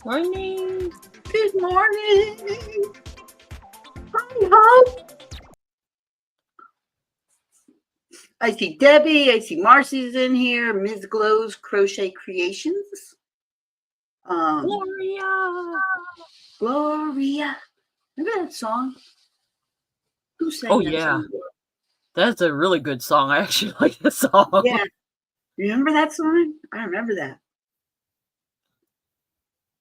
Morning. Good morning. Hi, Hope. I see Debbie. I see Marcy's in here. Ms. Glow's Crochet Creations. Gloria. Remember that song? Who sang that song? That's a really good song. I actually like the song. Yeah. Remember that song? I remember that.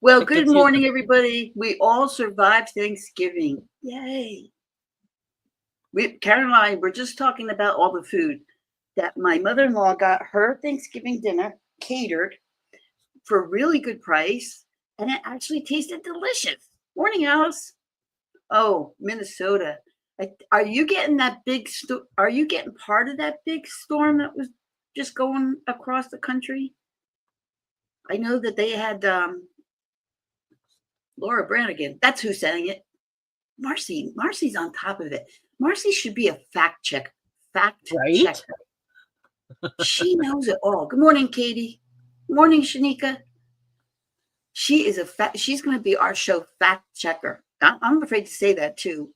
Well, good morning, everybody. We all survived Thanksgiving. Yay. Karen and I were just talking about all the food that my mother-in-law got her Thanksgiving dinner catered for a really good price, and it actually tasted delicious. Morning, Alice. Oh, Minnesota. Are you getting that big? Are you getting part of that big storm that was just going across the country? I know that they had Laura Branigan. That's who sang it. Marcy's on top of it. Marcy should be a fact checker. She knows it all. Good morning, Katie. Good morning, Shanika. She is she's going to be our show fact checker. I'm afraid to say that too.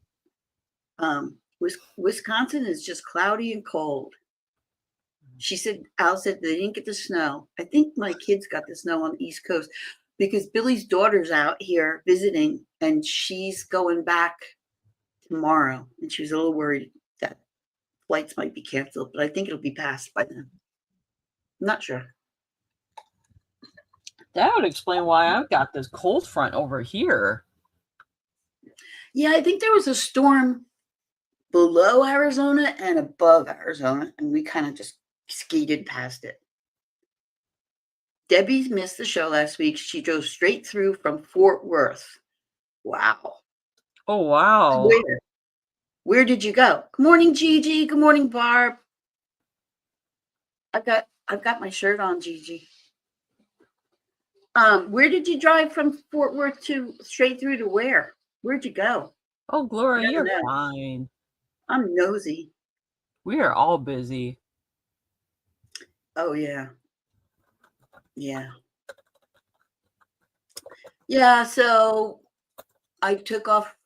Wisconsin is just cloudy and cold. She said, Al said they didn't get the snow. I think my kids got the snow on the East Coast because Billy's daughter's out here visiting and she's going back tomorrow. And she was a little worried that flights might be canceled, but I think it'll be passed by then. I'm not sure. That would explain why I've got this cold front over here. Yeah, I think there was a storm below Arizona and above Arizona, and we kind of just skated past it. Debbie missed the show last week. She drove straight through from Fort Worth. Wow. Oh, wow. Where did you go? Good morning, Gigi. Good morning, Barb. I've got my shirt on, Gigi. Where did you drive from Fort Worth to straight through to where? Where'd you go? Oh, Gloria, you're fine. I'm nosy. We are all busy. Oh, yeah. Yeah. Yeah, so I took off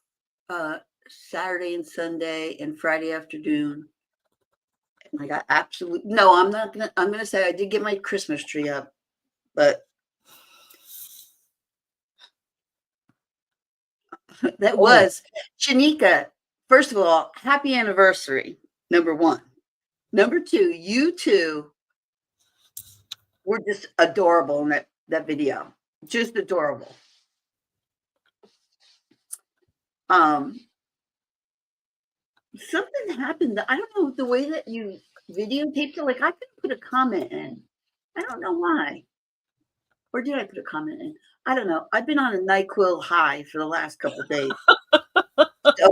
Saturday and Sunday and Friday afternoon. And I got I'm going to say I did get my Christmas tree up, but that was Shanika. First of all, happy anniversary, number one. Number two, you two were just adorable in that video. Just adorable. Something happened. I don't know the way that you videotaped it. Like I couldn't put a comment in. I don't know why. Or did I put a comment in? I don't know. I've been on a NyQuil high for the last couple of days. So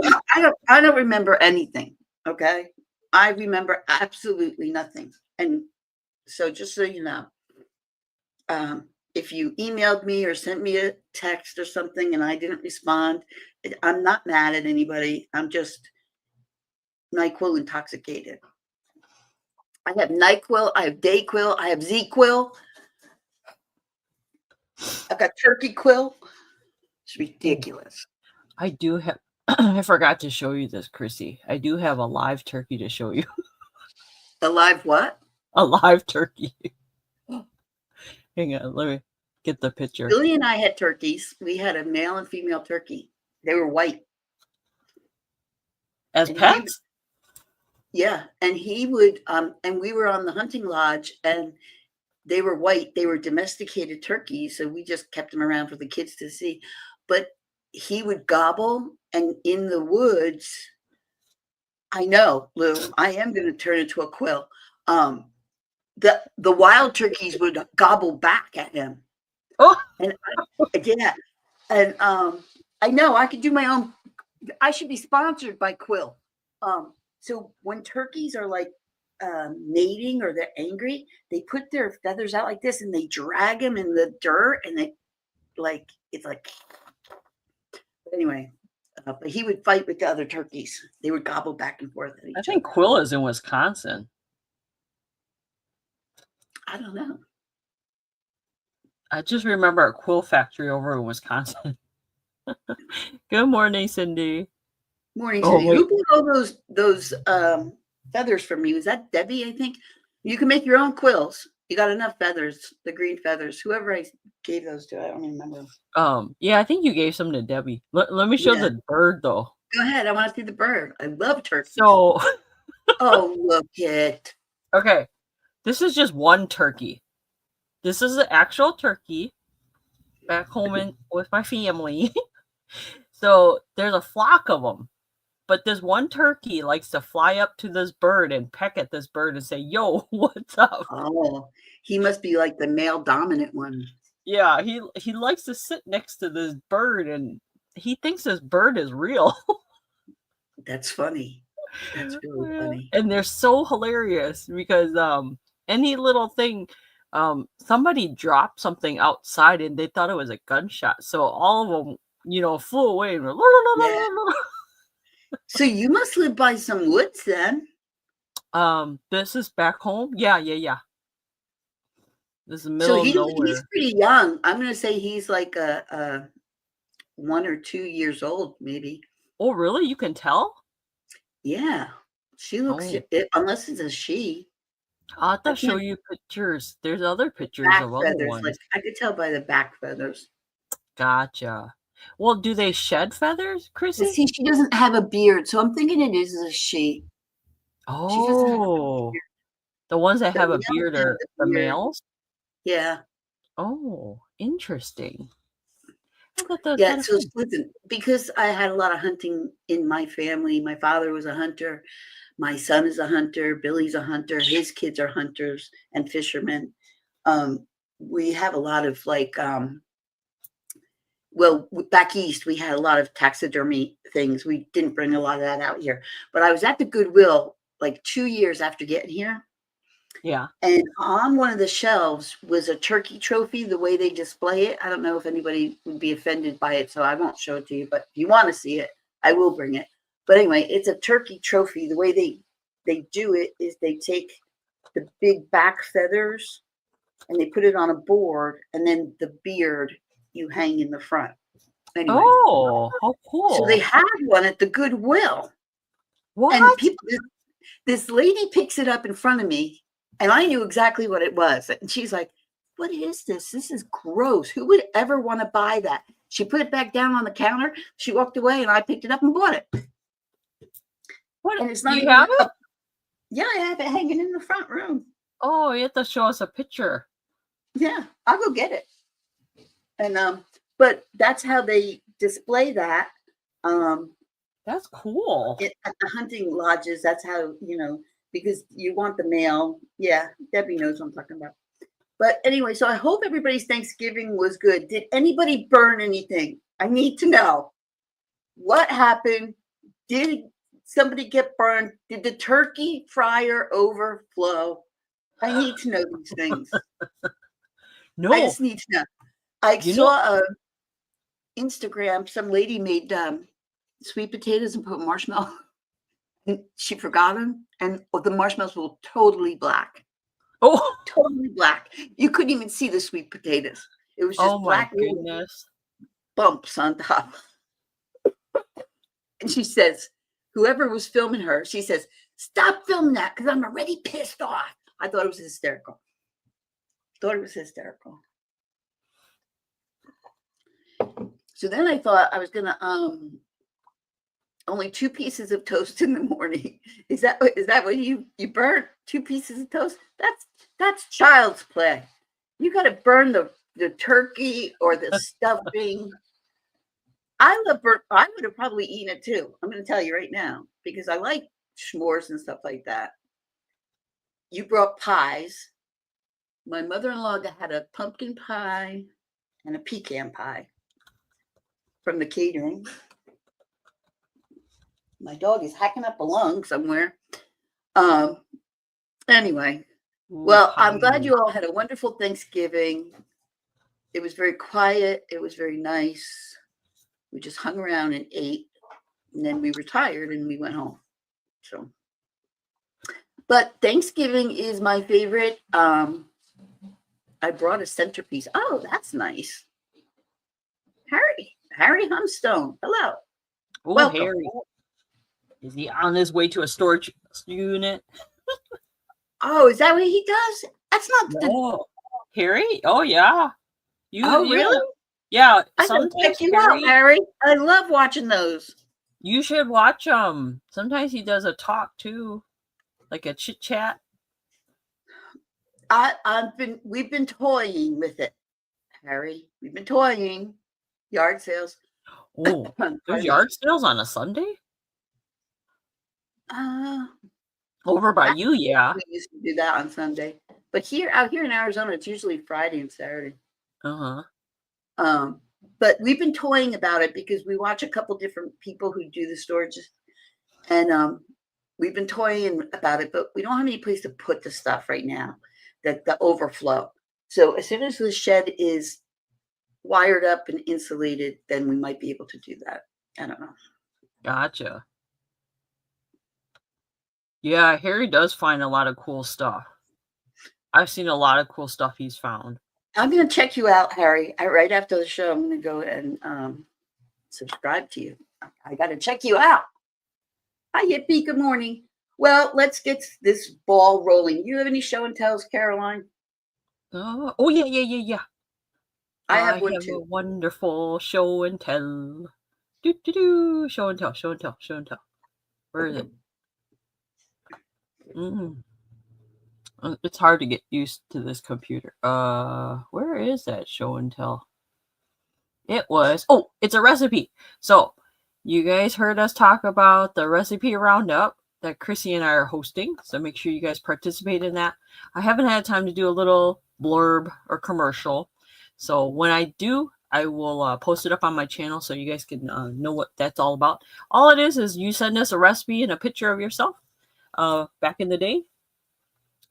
I don't remember anything. Okay. I remember absolutely nothing. And so just so you know, if you emailed me or sent me a text or something and I didn't respond, I'm not mad at anybody. I'm just NyQuil intoxicated. I have NyQuil, I have DayQuil, I have ZQuil, I've got Turkey Quill. It's ridiculous. I do have. I forgot to show you this, Chrissy. I do have a live turkey to show you. A live what? A live turkey. Hang on, let me get the picture. Billy and I had turkeys. We had a male and female turkey. They were white. As pets? Yeah, and he would, and we were on the hunting lodge, and they were white. They were domesticated turkeys, so we just kept them around for the kids to see. But he would gobble, and in the woods, I know, Lou, I am going to turn into a quill. The wild turkeys would gobble back at him. Oh, and yeah, and I know I could do my own. I should be sponsored by Quill. So when turkeys are like mating or they're angry, they put their feathers out like this and they drag them in the dirt, and they like it's like. Anyway, but he would fight with the other turkeys. They would gobble back and forth at each other. I think Quill is in Wisconsin. I don't know. I just remember a quill factory over in Wisconsin. Good morning, Cindy. Morning, Cindy. Who put all those feathers for me? Was that Debbie? I think you can make your own quills. You got enough feathers, the green feathers. Whoever I gave those to, I don't even remember. Yeah, I think you gave some to Debbie. Let me show the bird though. Go ahead. I want to see the bird. I love turkeys. So, oh, look it. Okay, this is just one turkey. This is the actual turkey back home with my family. So there's a flock of them. But this one turkey likes to fly up to this bird and peck at this bird and say, "Yo, what's up?" Oh, he must be like the male dominant one. Yeah, he likes to sit next to this bird, and he thinks this bird is real. That's funny. That's really funny. And they're so hilarious because any little thing, somebody dropped something outside and they thought it was a gunshot. So all of them, flew away and So you must live by some woods then. This is back home. Yeah. This is the middle of nowhere. He's pretty young. I'm gonna say he's like a 1 or 2 years old, maybe. Oh, really? You can tell? Yeah, she looks. Unless it's a she. I'll have to show you pictures. There's other pictures of other ones. Like, I could tell by the back feathers. Gotcha. Well, do they shed feathers, Chrissy? See, she doesn't have a beard, so I'm thinking it is a she. Oh, the ones that have a beard are the males? Yeah. Oh, interesting. Yeah, so listen, because I had a lot of hunting in my family. My father was a hunter. My son is a hunter. Billy's a hunter. His kids are hunters and fishermen. We have a lot of back east, we had a lot of taxidermy things. We didn't bring a lot of that out here. But I was at the Goodwill like 2 years after getting here. Yeah. And on one of the shelves was a turkey trophy, the way they display it. I don't know if anybody would be offended by it, so I won't show it to you. But if you want to see it, I will bring it. But anyway, it's a turkey trophy. The way they do it is they take the big back feathers and they put it on a board, and then the beard you hang in the front. Anyway, oh, how cool. So they had one at the Goodwill. What? And this lady picks it up in front of me, and I knew exactly what it was. And she's like, "What is this? This is gross. Who would ever want to buy that?" She put it back down on the counter. She walked away, and I picked it up and bought it. What? And it's not you have it? Yeah, I have it hanging in the front room. Oh, you have to show us a picture. Yeah, I'll go get it. And but that's how they display that. That's cool. At the hunting lodges, that's how, because you want the male. Yeah, Debbie knows what I'm talking about. But anyway, so I hope everybody's Thanksgiving was good. Did anybody burn anything? I need to know. What happened? Did somebody get burned? Did the turkey fryer overflow? I need to know these things. No. I just need to know. I saw Instagram, some lady made sweet potatoes and put marshmallow She forgot them, and the marshmallows were totally black. Oh, Totally black. You couldn't even see the sweet potatoes. It was just oh my black little goodness. bumps on top. And she says, whoever was filming her, she says, stop filming that because I'm already pissed off. I thought it was hysterical. So then I thought I was gonna only 2 pieces of toast in the morning. Is that what you burnt? 2 pieces of toast? That's child's play. You got to burn the turkey or the stuffing. I would have probably eaten it too. I'm going to tell you right now because I like s'mores and stuff like that. You brought pies. My mother-in-law had a pumpkin pie and a pecan pie from the catering. My dog is hacking up a lung somewhere. Anyway, well, I'm glad you all had a wonderful Thanksgiving. It was very quiet. It was very nice. We just hung around and ate, and then we retired and we went home. So, but Thanksgiving is my favorite. I brought a centerpiece. Oh, that's nice. Harry Humstone. Hello. Oh, Welcome. Harry. Is he on his way to a storage unit? Oh, is that what he does? That's not No. Harry? Oh, yeah. Really? Yeah. I gotta check you out, Harry. I love watching those. You should watch them. Sometimes he does a talk too, like a chit chat. We've been toying with it, Harry. We've been toying. Yard sales. Oh, there's yard sales on a Sunday? Over by you, yeah. We used to do that on Sunday. But out here in Arizona, it's usually Friday and Saturday. But we've been toying about it because we watch a couple different people who do the storages. And we've been toying about it, but we don't have any place to put the stuff right now, the overflow. So as soon as the shed is wired up and insulated, then we might be able to do that. I don't know. Gotcha. Yeah, Harry does find a lot of cool stuff. I've seen a lot of cool stuff he's found. I'm going to check you out, Harry. Right after the show, I'm going to go and subscribe to you. I got to check you out. Hi, Yippee. Good morning. Well, let's get this ball rolling. You have any show and tells, Caroline? Oh, yeah. I have one a too. Wonderful show and tell. Show and tell. Where is it? It's hard to get used to this computer. Where is that show and tell? It's a recipe. So, you guys heard us talk about the recipe roundup that Chrissy and I are hosting. So make sure you guys participate in that. I haven't had time to do a little blurb or commercial. So when I do, I will post it up on my channel so you guys can know what that's all about. All it is you send us a recipe and a picture of yourself back in the day,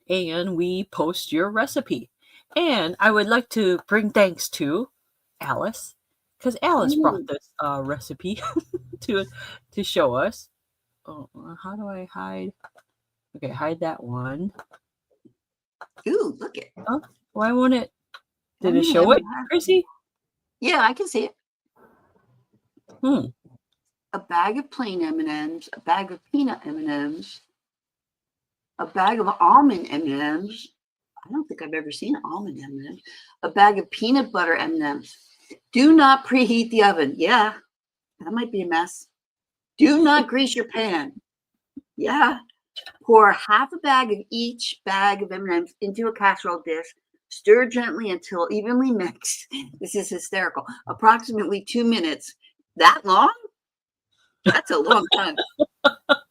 and we post your recipe. And I would like to bring thanks to Alice, because Alice brought this recipe to show us. Oh, how do I hide? Okay, hide that one. Ooh, look it. Oh, why won't it? Did it show it, Chrissy? Yeah, I can see it. A bag of plain M&Ms, a bag of peanut M&Ms, a bag of almond M&Ms. I don't think I've ever seen almond M&Ms. A bag of peanut butter M&Ms. Do not preheat the oven. Yeah, that might be a mess. Do not grease your pan. Yeah. Pour half a bag of each bag of M&Ms into a casserole dish. Stir gently until evenly mixed. This is hysterical. Approximately 2 minutes. That long? That's a long time.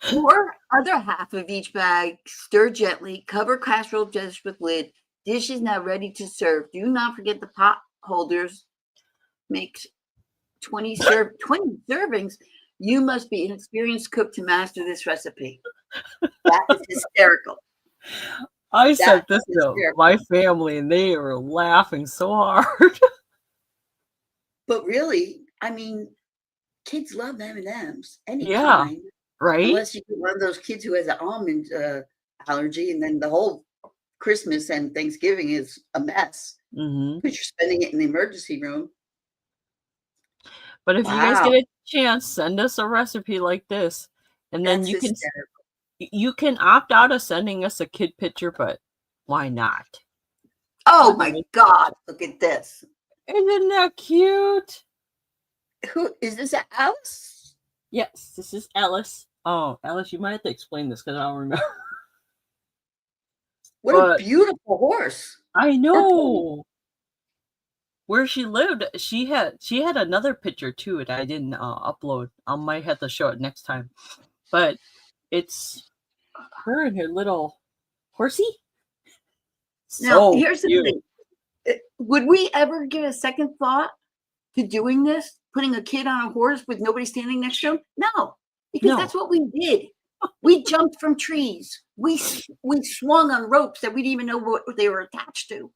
Pour other half of each bag. Stir gently. Cover casserole dish with lid. Dish is now ready to serve. Do not forget the pot holders. Make 20 servings. You must be an experienced cook to master this recipe. That is hysterical. I sent this to my family and they were laughing so hard. But really, I mean, kids love M&Ms anytime. Yeah. right? Unless you get one of those kids who has an almond allergy, and then the whole Christmas and Thanksgiving is a mess Mm-hmm. because you're spending it in the emergency room. But if you guys Wow, get a chance, send us a recipe like this, and then that's hysterical. you can opt out of sending us a kid picture, but why not? Oh my God, look at this. Isn't that cute? Who is this? Alice? Yes, this is Alice. Oh, Alice, you might have to explain this because I don't remember. What a But beautiful horse. I Or pony. know where she lived. She had another picture too, and I didn't upload. I might have to show it next time. But it's her and her little horsey. Now, So here's the cute. thing. Would we ever give a second thought to doing this? Putting a kid on a horse with nobody standing next to him? No, because No. that's what we did. We jumped from trees. We swung on ropes that we didn't even know what they were attached to.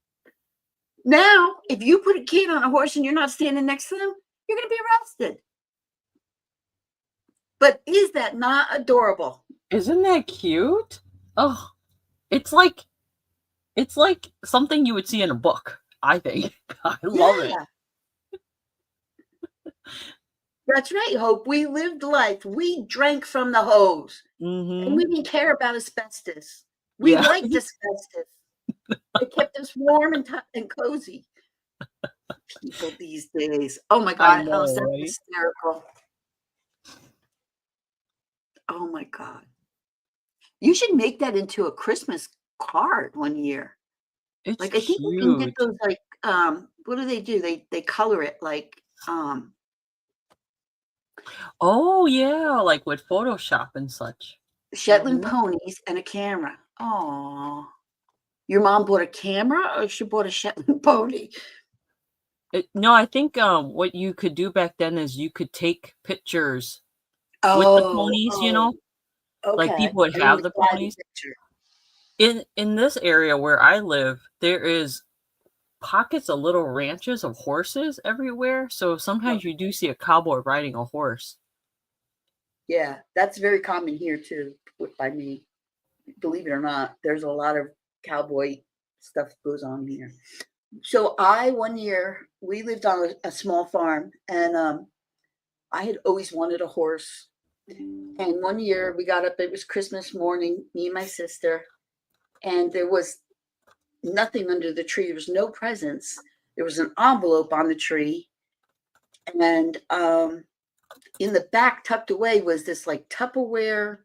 Now, if you put a kid on a horse and you're not standing next to them, you're going to be arrested. But is that not adorable? Isn't that cute? Oh, it's like something you would see in a book. I think. I love it. That's right, Hope. We lived life. We drank from the hose. Mm-hmm. And we didn't care about asbestos. We liked asbestos. It kept us warm and cozy. People these days. Oh my God, Alice, that's hysterical. Oh my God. You should make that into a Christmas card one year. It's like I think you can get those like what do? They color it like oh yeah, like with Photoshop and such. Shetland ponies and a camera. Oh. Your mom bought a camera or she bought a Shetland pony? No, I think what you could do back then is you could take pictures with the ponies, you know? Okay. Like people would have the ponies. In this area where I live, there is pockets of little ranches of horses everywhere. So sometimes you do see a cowboy riding a horse. Yeah, that's very common here too, by me. Believe it or not, there's a lot of cowboy stuff that goes on here. So one year, we lived on a small farm, and I had always wanted a horse. And one year we got up, it was Christmas morning, me and my sister, and there was nothing under the tree. There was no presents. There was an envelope on the tree. And in the back, tucked away, was this like Tupperware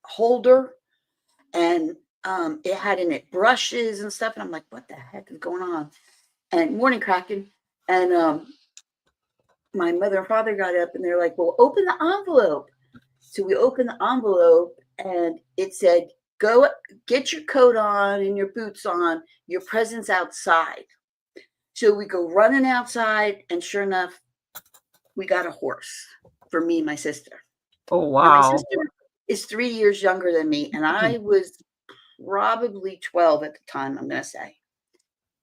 holder. And it had in it brushes and stuff. And I'm like, what the heck is going on? And morning cracking. And my mother and father got up and they're like, well, open the envelope. So we opened the envelope and it said, go get your coat on and your boots on, your presents outside. So we go running outside, and sure enough, we got a horse for me and my sister. Oh, wow. Now, my sister is 3 years younger than me, and I was probably 12 at the time, I'm going to say.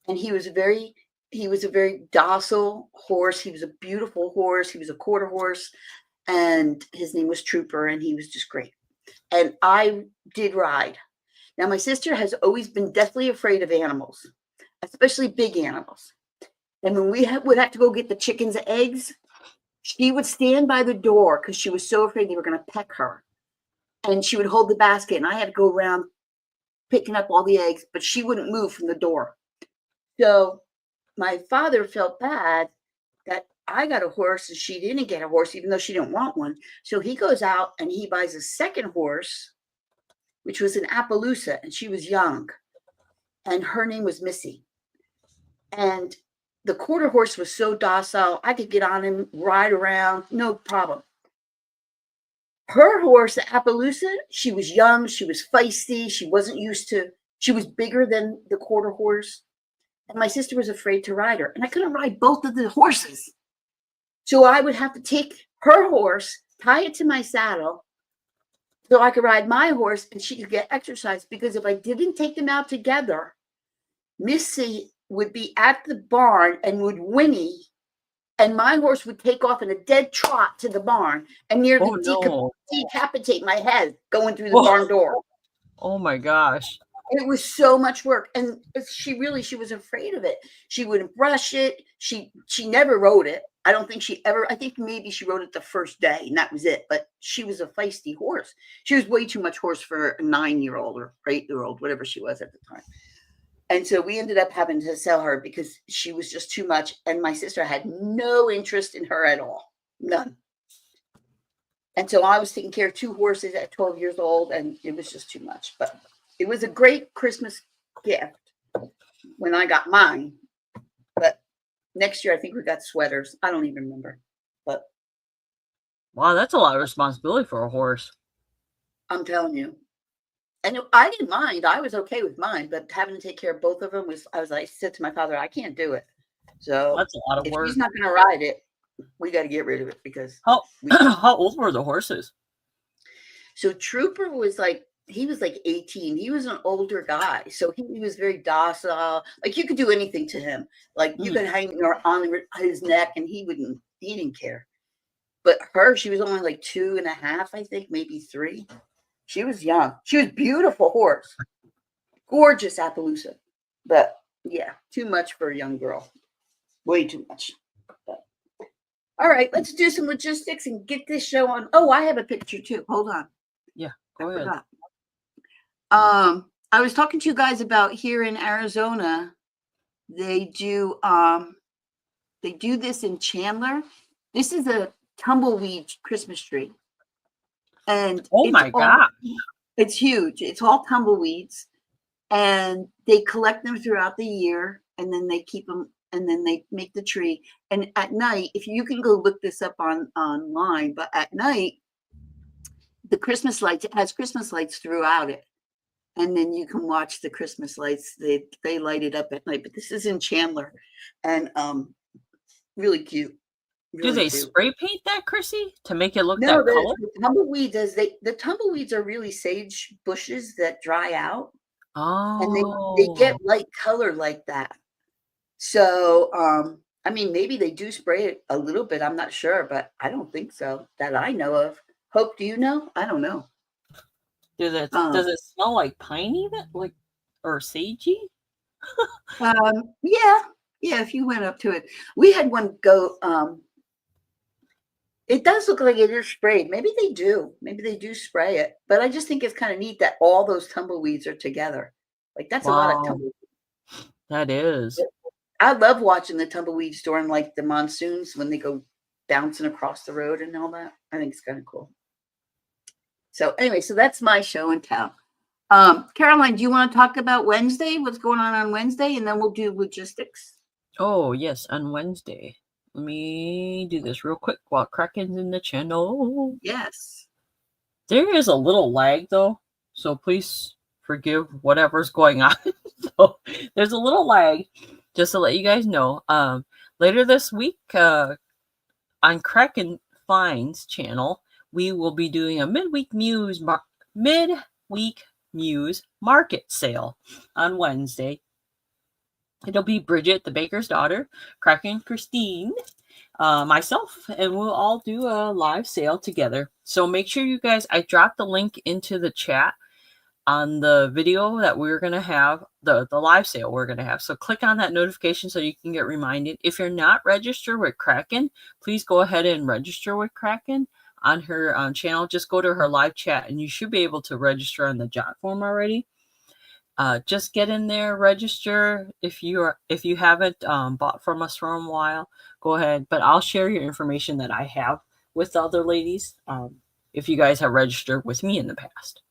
And he was a very docile horse. He was a beautiful horse. He was a quarter horse, and his name was Trooper, and he was just great. And I did ride. Now, my sister has always been deathly afraid of animals, especially big animals. And when we would have to go get the chickens' eggs, she would stand by the door because she was so afraid they were going to peck her. And she would hold the basket, and I had to go around picking up all the eggs, but she wouldn't move from the door. So my father felt bad that I got a horse and she didn't get a horse, even though she didn't want one. So he goes out and he buys a second horse, which was an Appaloosa, and she was young. And her name was Missy. And the quarter horse was so docile, I could get on him, ride around, no problem. Her horse, the Appaloosa, she was young, she was feisty, she was bigger than the quarter horse. And my sister was afraid to ride her. And I couldn't ride both of the horses. So I would have to take her horse, tie it to my saddle, so I could ride my horse and she could get exercise. Because if I didn't take them out together, Missy would be at the barn and would whinny And my horse would take off in a dead trot to the barn and nearly Oh no. decapitate my head going through the barn door. Oh my gosh. It was so much work. And she was afraid of it. She wouldn't brush it. She never rode it. I don't think she ever, I think maybe she rode it the first day and that was it. But she was a feisty horse. She was way too much horse for a 9-year-old or 8-year-old, whatever she was at the time. And so we ended up having to sell her because she was just too much. And my sister had no interest in her at all. None. And so I was taking care of 2 horses at 12 years old, and it was just too much. But it was a great Christmas gift when I got mine. But next year, I think we got sweaters. I don't even remember. But wow, that's a lot of responsibility for a horse. I'm telling you. And I didn't mind. I was okay with mine, but having to take care of both of them I said to my father, I can't do it. So that's a lot of work. If he's not going to ride it, we got to get rid of it because. How old were the horses? So Trooper was he was 18. He was an older guy. So he was very docile. Like you could do anything to him. Like you could hang on his neck and he didn't care. But she was only 2.5, I think, maybe 3. She was young. She was beautiful horse. Gorgeous Appaloosa. But yeah, too much for a young girl. Way too much. But, all right, let's do some logistics and get this show on. Oh, I have a picture too. Hold on. Yeah, go ahead. I was talking to you guys about here in Arizona. They do this in Chandler. This is a tumbleweed Christmas tree. And oh my God, it's huge. It's all tumbleweeds, and they collect them throughout the year, and then they keep them, and then they make the tree. And at night, if you can go look this up online, but at night, the Christmas lights, it has Christmas lights throughout it, and then you can watch the Christmas lights. They light it up at night. But this is in Chandler, and really cute. Do they spray paint that, Chrissy, to make it look no, that color? The tumbleweed the tumbleweeds are really sage bushes that dry out. Oh. And they get light color like that. So, I mean, maybe they do spray it a little bit. I'm not sure, but I don't think so that I know of. Hope, do you know? I don't know. Does it smell like pine even? Or sagey? Yeah. If you went up to it. We had one go, it does look like it is sprayed. Maybe they do. Maybe they do spray it. But I just think it's kind of neat that all those tumbleweeds are together. That's a lot of tumbleweeds. That is. I love watching the tumbleweeds during the monsoons when they go bouncing across the road and all that. I think it's kind of cool. So anyway, so that's my show and tell. Caroline, do you want to talk about Wednesday? What's going on Wednesday? And then we'll do logistics. Oh, yes, on Wednesday. Let me do this real quick while Kraken's in the channel. Yes. There is a little lag, though, so please forgive whatever's going on. So there's a little lag, just to let you guys know. Later this week, on Kraken Finds channel, we will be doing a midweek Muse market sale on Wednesday. It'll be Bridget, the baker's daughter, Kraken Christine, myself, and we'll all do a live sale together. So make sure you guys, I dropped the link into the chat on the video that we're going to have, the live sale we're going to have. So click on that notification so you can get reminded. If you're not registered with Kraken, please go ahead and register with Kraken on her channel. Just go to her live chat and you should be able to register on the jot form already. Just get in there, register. If you haven't bought from us for a while, go ahead. But I'll share your information that I have with the other ladies if you guys have registered with me in the past.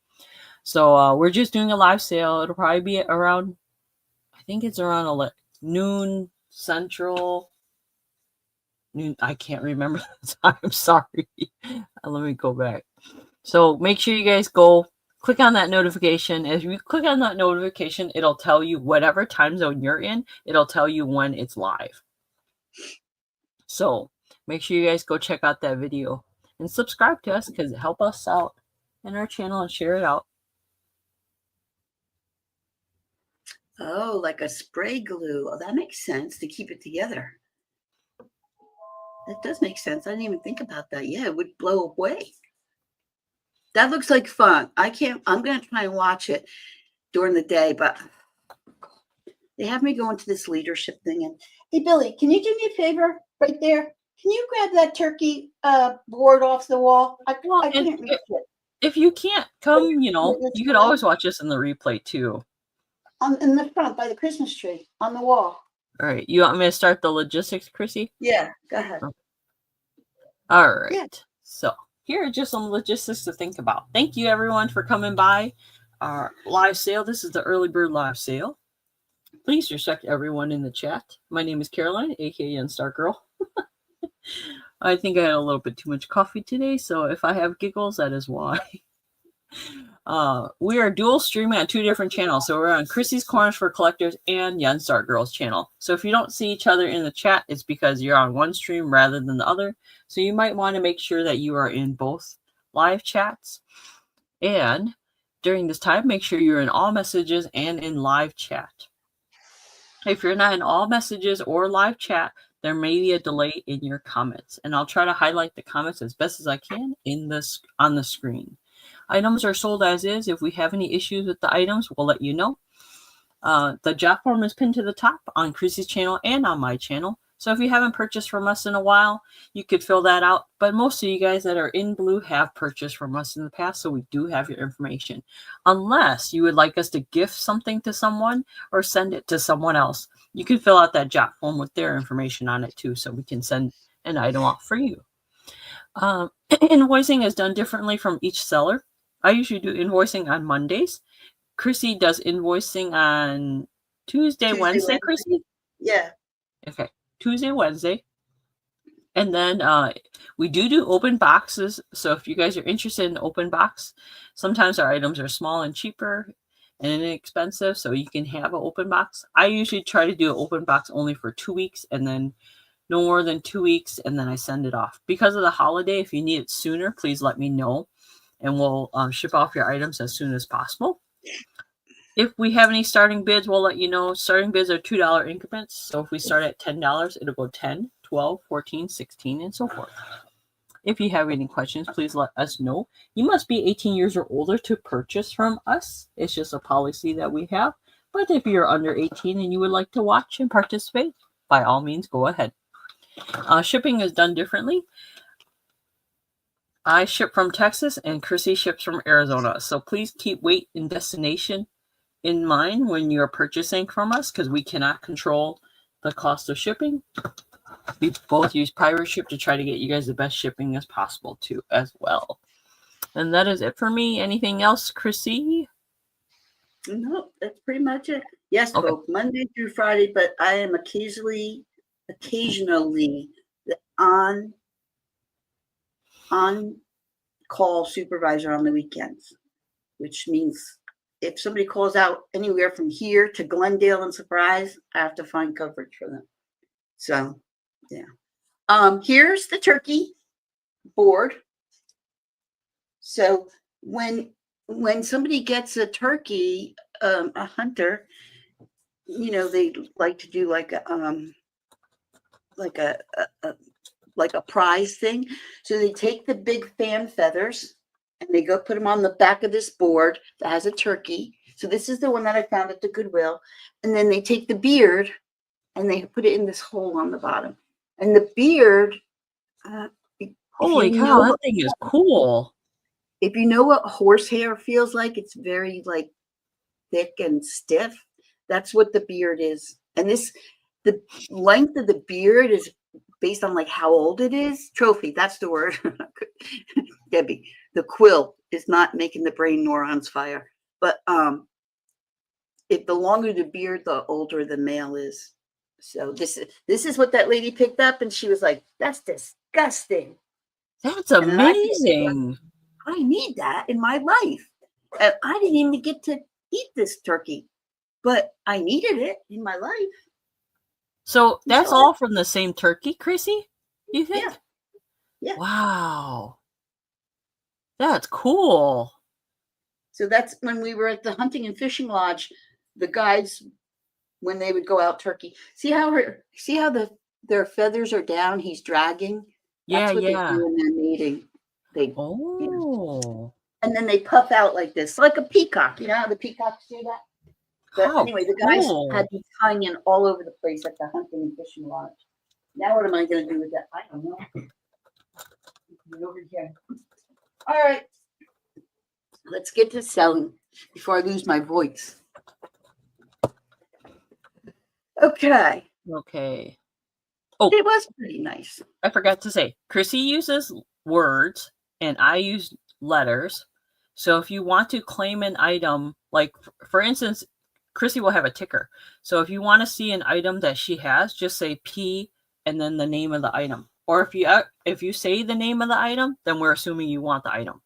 So we're just doing a live sale. It'll probably be around, I think it's around noon Central. Noon, I can't remember the time. Sorry. Let me go back. So make sure you guys go click on that notification. If you click on that notification, it'll tell you whatever time zone you're in. It'll tell you when it's live. So make sure you guys go check out that video and subscribe to us because it helps us out in our channel and share it out. Oh, like a spray glue. Oh, that makes sense to keep it together. That does make sense. I didn't even think about that. Yeah, it would blow away. That looks like fun. I'm going to try and watch it during the day, but they have me go into this leadership thing. And hey, Billy, can you do me a favor right there? Can you grab that turkey board off the wall? I couldn't reach it. If you can't come, you could always watch this in the replay too. In the front by the Christmas tree on the wall. All right. You want me to start the logistics, Chrissy? Yeah, go ahead. Okay. All right. Yeah. So here are just some logistics to think about. Thank you, everyone, for coming by our live sale. This is the early bird live sale. Please respect everyone in the chat. My name is Caroline, aka Yunstargirl. I think I had a little bit too much coffee today, so if I have giggles, that is why. We are dual streaming on 2 different channels. So we're on Chrissy's Corners for Collectors and Yunstargirl's channel. So if you don't see each other in the chat, it's because you're on one stream rather than the other. So you might want to make sure that you are in both live chats. And during this time, make sure you're in all messages and in live chat. If you're not in all messages or live chat, there may be a delay in your comments. And I'll try to highlight the comments as best as I can on the screen. Items are sold as is. If we have any issues with the items, we'll let you know. The job form is pinned to the top on Chrissy's channel and on my channel. So if you haven't purchased from us in a while, you could fill that out. But most of you guys that are in blue have purchased from us in the past, so we do have your information. Unless you would like us to gift something to someone or send it to someone else, you can fill out that job form with their information on it too, so we can send an item off for you. Invoicing is done differently from each seller. I usually do invoicing on Mondays. Chrissy does invoicing on Tuesday, Wednesday, Chrissy? Yeah. Okay, Tuesday, Wednesday. And then we do open boxes. So if you guys are interested in open box, sometimes our items are small and cheaper and inexpensive, so you can have an open box. I usually try to do an open box only for 2 weeks and then no more than 2 weeks, and then I send it off. Because of the holiday, if you need it sooner, please let me know, and we'll ship off your items as soon as possible. If we have any starting bids, we'll let you know. Starting bids are $2 increments. So if we start at $10, it'll go 10, 12, 14, 16, and so forth. If you have any questions, please let us know. You must be 18 years or older to purchase from us. It's just a policy that we have. But if you're under 18 and you would like to watch and participate, by all means, go ahead. Shipping is done differently. I ship from Texas and Chrissy ships from Arizona. So please keep weight and destination in mind when you're purchasing from us, because we cannot control the cost of shipping. We both use Pirate Ship to try to get you guys the best shipping as possible too, as well. And that is it for me. Anything else, Chrissy? No, that's pretty much it. Yes, Okay. folks, Monday through Friday, but I am occasionally the on call supervisor on the weekends, which means if somebody calls out anywhere from here to Glendale and Surprise, I have to find coverage for them. So, yeah. Here's the turkey board. So when somebody gets a turkey, a hunter, they like to do like a prize thing. So they take the big fan feathers and they go put them on the back of this board that has a turkey. So this is the one that I found at the Goodwill. And then they take the beard and they put it in this hole on the bottom. And the beard, holy cow, that thing is cool. If you know what horsehair feels like, it's very like thick and stiff. That's what the beard is. And the length of the beard is based on like how old it is. Trophy, that's the word. Debbie, the quill is not making the brain neurons fire. But if the longer the beard, the older the male is. So this is what that lady picked up, and she was like, "That's disgusting." That's amazing. I need that in my life. And I didn't even get to eat this turkey, but I needed it in my life. So that's all from the same turkey, Chrissy? You think? Yeah. Wow. That's cool. So that's when we were at the hunting and fishing lodge, the guides, when they would go out turkey. See how the their feathers are down, he's dragging. Yeah, That's what they yeah. do when they're mating. They, Oh. and then they puff out like this, like a peacock. You know how the peacocks do that? But How anyway, the guys had cool. these hanging all over the place at the hunting and fishing lodge. Now what am I going to do with that? I don't know. Get over here. All right. Let's get to selling before I lose my voice. Okay. Okay. It was pretty nice. I forgot to say, Chrissy uses words and I use letters. So if you want to claim an item, like for instance, Chrissy will have a ticker. So if you want to see an item that she has, just say P and then the name of the item. Or if you say the name of the item, then we're assuming you want the item.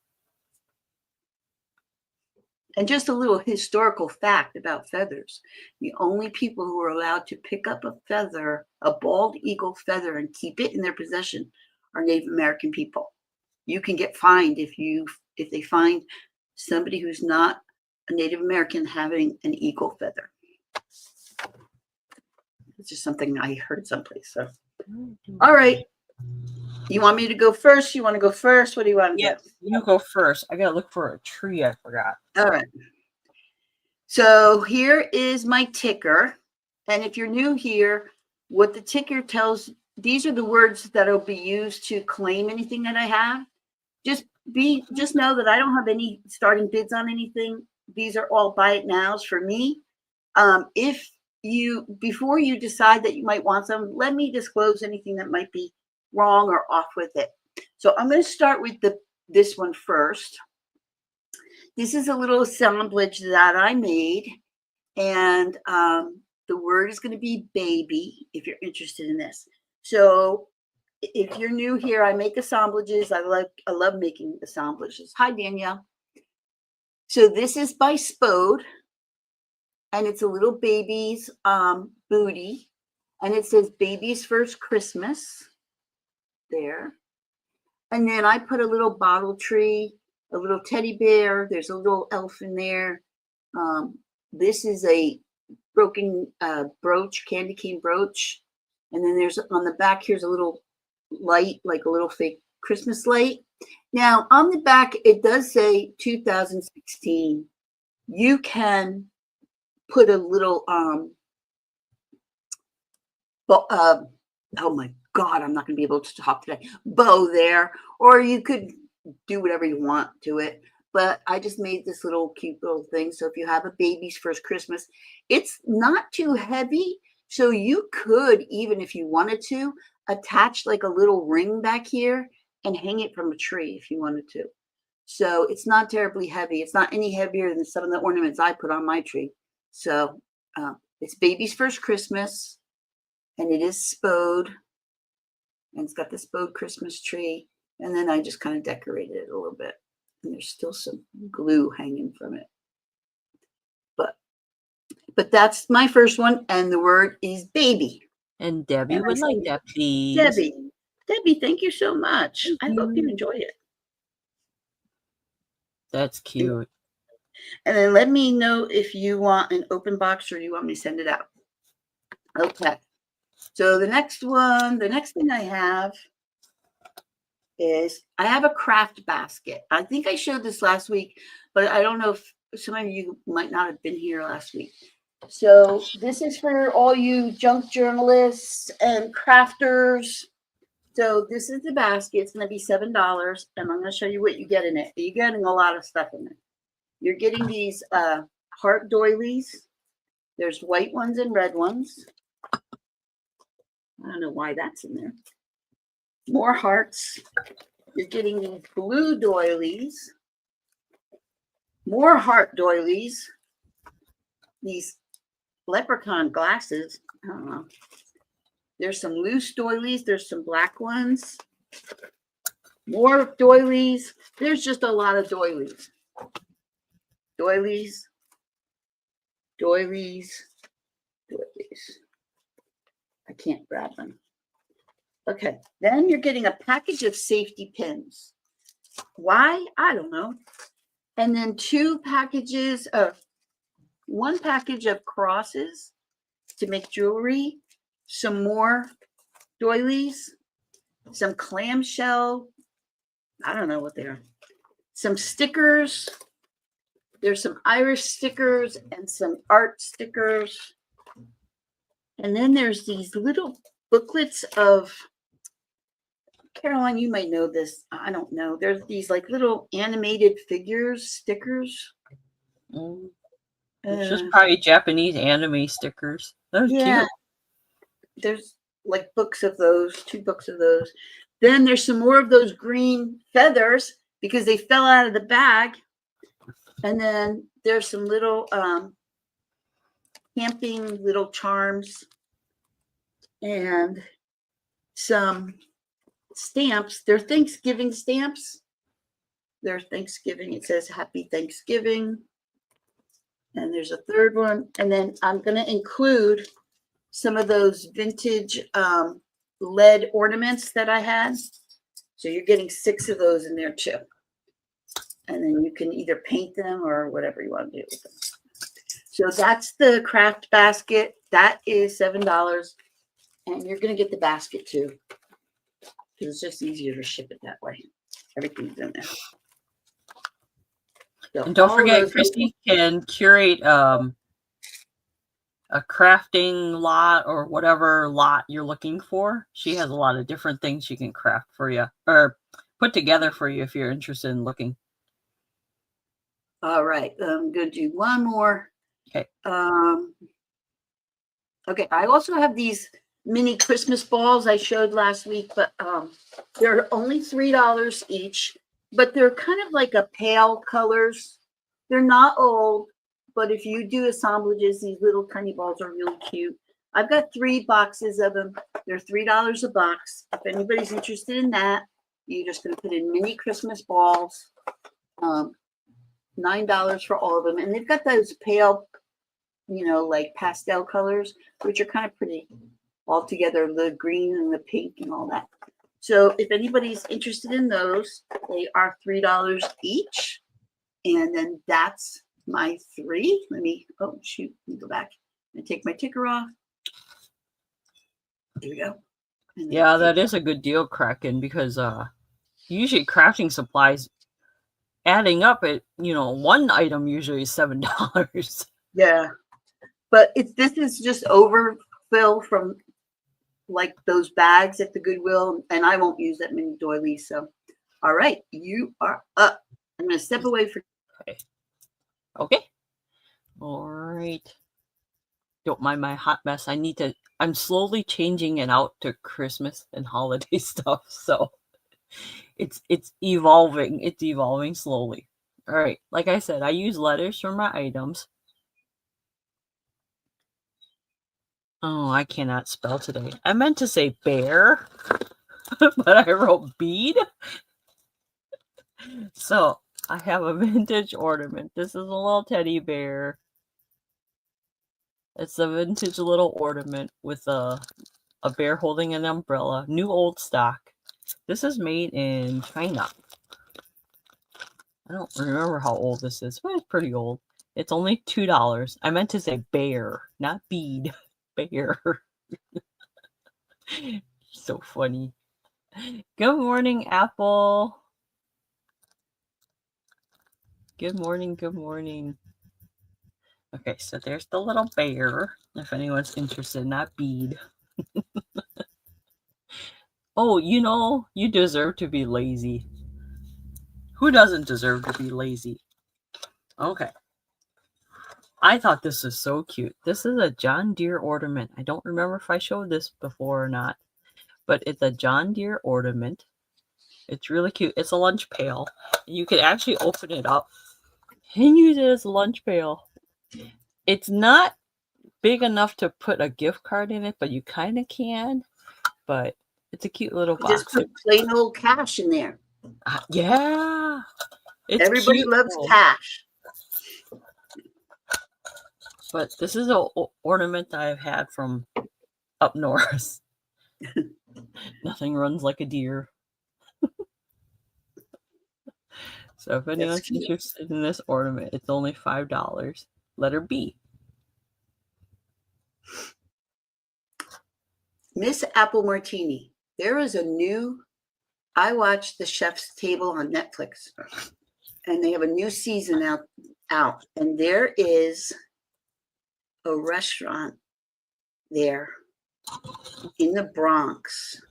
And just a little historical fact about feathers. The only people who are allowed to pick up a feather, a bald eagle feather, and keep it in their possession are Native American people. You can get fined if they find somebody who's not a Native American having an eagle feather. It's just something I heard someplace. So, all right. You want me to go first? You want to go first? What do you want to do? You go first. I gotta look for a tree. I forgot. All right. So here is my ticker. And if you're new here, what the ticker tells, these are the words that will be used to claim anything that I have. Just know that I don't have any starting bids on anything. These are all buy it nows for me. Before you decide that you might want some, let me disclose anything that might be wrong or off with it. So I'm going to start with this one first. This is a little assemblage that I made, and the word is going to be baby if you're interested in this. So if you're new here, I make assemblages. I love making assemblages. Hi, Danielle. So this is by Spode, and it's a little baby's booty, and it says baby's first Christmas there. And then I put a little bottle tree, a little teddy bear. There's a little elf in there. This is a broken brooch, candy cane brooch. And then there's on the back, here's a little light, like a little fake Christmas light. Now on the back, it does say 2016. You can put a little, oh my God, I'm not going to be able to talk today, bow there, or you could do whatever you want to it. But I just made this little cute little thing. So if you have a baby's first Christmas, it's not too heavy. So you could, even if you wanted to, attach like a little ring back here and hang it from a tree if you wanted to. So it's not terribly heavy. It's not any heavier than some of the ornaments I put on my tree. So it's baby's first Christmas, and it is Spode, and it's got the Spode Christmas tree. And then I just kind of decorated it a little bit. And there's still some glue hanging from it. But that's my first one, and the word is baby. And Debbie would like that, please. Debbie, thank you so much. I hope you enjoy it. That's cute. And then let me know if you want an open box or you want me to send it out. Okay. So the next thing I have is I have a craft basket. I think I showed this last week, but I don't know if some of you might not have been here last week. So this is for all you junk journalists and crafters. So this is the basket. It's going to be $7, and I'm going to show you what you get in it. You're getting a lot of stuff in it. You're getting these heart doilies. There's white ones and red ones. I don't know why that's in there. More hearts. You're getting these blue doilies. More heart doilies. These leprechaun glasses. I don't know. There's some loose doilies. There's some black ones. More doilies. There's just a lot of doilies. Doilies. Doilies. Doilies. I can't grab them. Okay. Then you're getting a package of safety pins. Why? I don't know. And then one package of crosses to make jewelry, some more doilies, some clamshell. I don't know what they are. Some stickers. There's some Irish stickers and some art stickers. And then there's these little booklets of, Caroline, you might know this. I don't know. There's these like little animated figures, stickers. It's just probably Japanese anime stickers. Those Yeah. cute. There's like books of those, 2 books of those. Then there's some more of those green feathers because they fell out of the bag. And then there's some little camping little charms and some stamps. They're Thanksgiving stamps. They're Thanksgiving. It says Happy Thanksgiving. And there's a third one. And then I'm going to include some of those vintage lead ornaments that I had. So you're getting 6 of those in there too. And then you can either paint them or whatever you want to do with them. So that's the craft basket. That is $7. And you're going to get the basket too. Because it's just easier to ship it that way. Everything's in there. So and don't forget, Chrissy can curate a crafting lot or whatever lot you're looking for. She has a lot of different things she can craft for you or put together for you if you're interested in looking. All right. I'm going to do one more. Okay. Okay. I also have these mini Christmas balls I showed last week, but they're only $3 each, but they're kind of like a pale colors. They're not old, but if you do assemblages, these little tiny balls are really cute. I've got 3 boxes of them. They're $3 a box. If anybody's interested in that, you're just going to put in mini Christmas balls. $9 for all of them. And they've got those pale, like pastel colors, which are kind of pretty all together, the green and the pink and all that. So if anybody's interested in those, they are $3 each. And then that's my 3. Let me go back and take my ticker off. There we go. Yeah, that is a good deal, Kraken, because usually crafting supplies adding up at, one item usually is $7. Yeah. But this is just overfill from like those bags at the Goodwill, and I won't use that many doilies. So, all right, you are up. I'm going to step away for. Okay. All right. Don't mind my hot mess. I'm slowly changing it out to Christmas and holiday stuff. So it's evolving. It's evolving slowly. All right. Like I said, I use letters for my items. Oh, I cannot spell today. I meant to say bear, but I wrote bead. So I have a vintage ornament. This is a little teddy bear. It's a vintage little ornament with a bear holding an umbrella. New old stock. This is made in China. I don't remember how old this is, but it's pretty old. It's only $2. I meant to say bear, not bead. Bear. So funny. Good morning, Apple. Good morning, good morning. Okay, so there's the little bear, if anyone's interested, not bead. Oh, you deserve to be lazy. Who doesn't deserve to be lazy? Okay. I thought this was so cute. This is a John Deere ornament. I don't remember if I showed this before or not, but it's a John Deere ornament. It's really cute. It's a lunch pail. You could actually open it up and use it as a lunch pail. It's not big enough to put a gift card in it, but you kind of can. But it's a cute little box. Just put plain old cash in there. Yeah. Everybody loves cash. But this is an ornament that I've had from up north. Nothing runs like a deer. So if anyone's interested in this ornament, it's only $5. Letter B. Miss Apple Martini. There is a new, I watched The Chef's Table on Netflix, and they have a new season out, and there is a restaurant there in the Bronx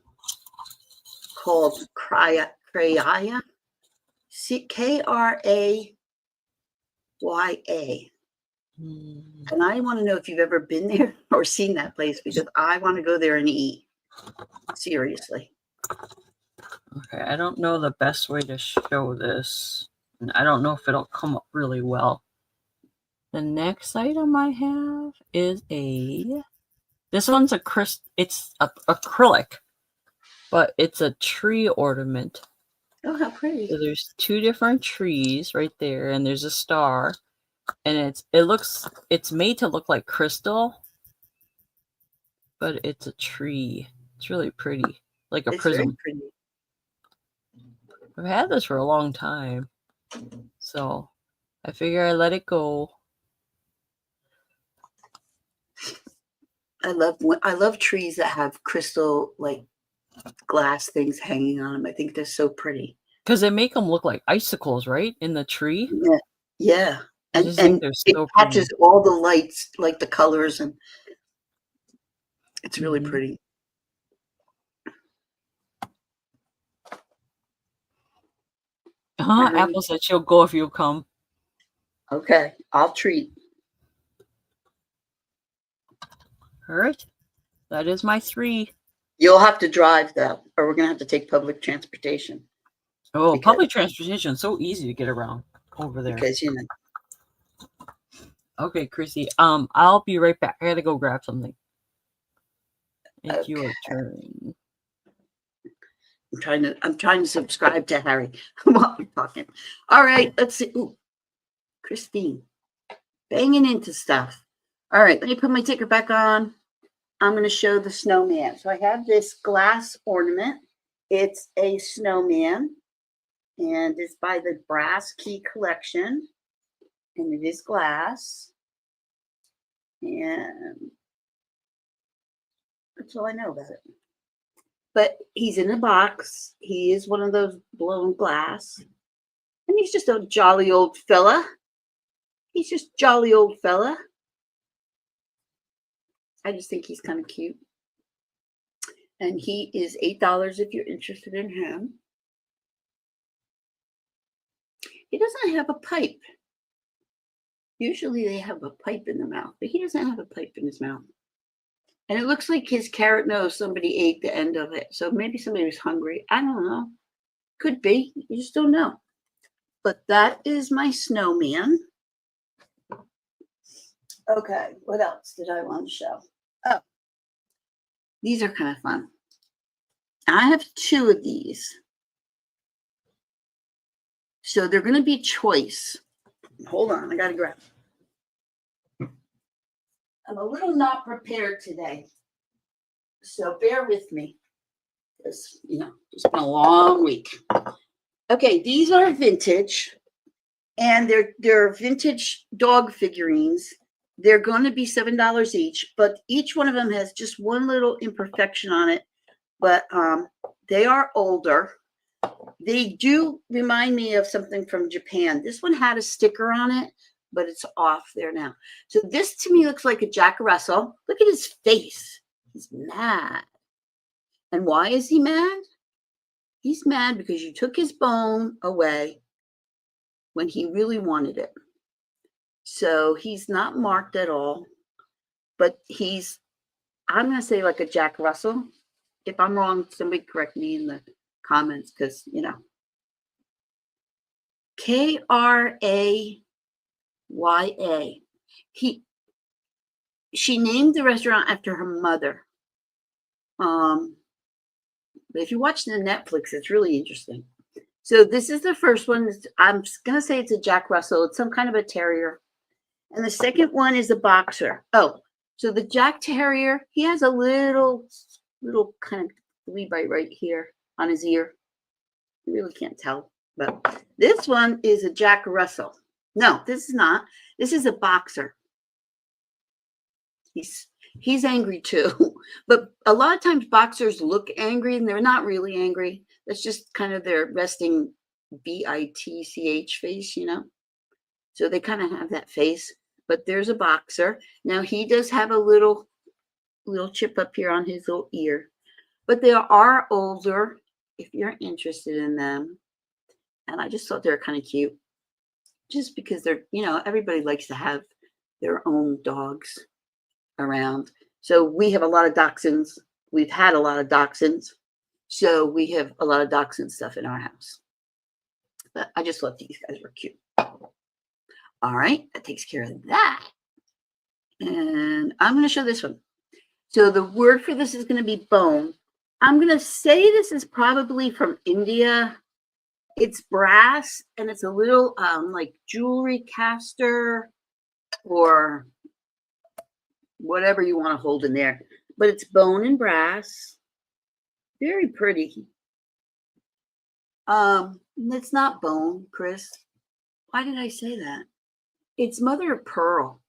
called Kraya, Kraya, Kraya. And I want to know if you've ever been there or seen that place, because I want to go there and eat. Seriously. Okay, I don't know the best way to show this. And I don't know if it'll come up really well. The next item I have is this one's it's acrylic, but it's a tree ornament. Oh, how pretty. So there's two different trees right there, and there's a star. And it's made to look like crystal, but it's a tree. It's really pretty, like a prism. Very pretty. I've had this for a long time, so I figure I let it go. I love trees that have crystal, like glass things hanging on them. I think they're so pretty because they make them look like icicles, right, in the tree. Yeah. And it catches all the lights, like the colors, and it's really pretty. Apple said she'll go if you come. Okay, I'll treat. All right, that is my 3. You'll have to drive though, or we're gonna have to take public transportation. Oh, public transportation is so easy to get around over there. Because Okay, Chrissy. I'll be right back. I gotta go grab something. It's your turn. I'm trying to subscribe to Harry while we're talking. All right, let's see. Ooh, Christine, banging into stuff. All right, let me put my ticker back on. I'm going to show the snowman. So I have this glass ornament. It's a snowman, and it's by the Brass Key Collection, and it is glass. And that's all I know about it. But he's in a box. He is one of those blown glass. And he's just a jolly old fella. He's just jolly old fella. I just think he's kind of cute. And he is $8 if you're interested in him. He doesn't have a pipe. Usually they have a pipe in the mouth, but he doesn't have a pipe in his mouth. And it looks like his carrot nose, somebody ate the end of it. So maybe somebody was hungry. I don't know. Could be. You just don't know. But that is my snowman. Okay. What else did I want to show? Oh, these are kind of fun. I have 2 of these. So they're going to be choice. Hold on. I got to grab. I'm a little not prepared today, so bear with me, because, it's been a long week. Okay, these are vintage, and they're vintage dog figurines. They're going to be $7 each, but each one of them has just one little imperfection on it, but they are older. They do remind me of something from Japan. This one had a sticker on it, but it's off there now. So this to me looks like a Jack Russell. Look at his face. He's mad. And why is he mad? He's mad because you took his bone away when he really wanted it. So he's not marked at all, but I'm going to say like a Jack Russell. If I'm wrong, somebody correct me in the comments, because, Kraya. She named the restaurant after her mother. But if you watch the Netflix, it's really interesting. So this is the first one. I'm gonna say it's a Jack Russell. It's some kind of a terrier. And the second one is a boxer. Oh, so the Jack Terrier, he has a little kind of flea bite right here on his ear. You really can't tell. But this one is a Jack Russell. No, this is not. This is a boxer. He's angry too. But a lot of times boxers look angry and they're not really angry. That's just kind of their resting bitch face, you know? So they kind of have that face. But there's a boxer. Now he does have a little chip up here on his little ear. But they are older if you're interested in them. And I just thought they were kind of cute. Just because they're, you know, everybody likes to have their own dogs around. So we have a lot of dachshunds. We've had a lot of dachshunds. So we have a lot of dachshund stuff in our house. But I just thought these guys were cute. All right, that takes care of that. And I'm going to show this one. So the word for this is going to be bone. I'm going to say this is probably from India. It's brass, and it's a little like jewelry caster or whatever you want to hold in there. But it's bone and brass. Very pretty. It's not bone, Chris. Why did I say that? It's mother of pearl.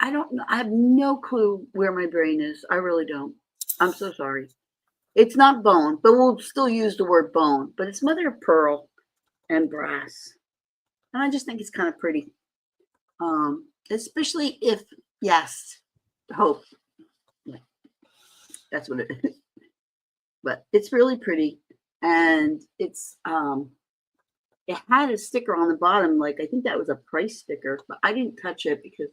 I don't know. I have no clue where my brain is. I really don't. I'm so sorry. It's not bone, but we'll still use the word bone. But it's mother of pearl and brass. And I just think it's kind of pretty. Especially if, yes, hope. That's what it is. But it's really pretty. And it's, it had a sticker on the bottom. Like, I think that was a price sticker. But I didn't touch it because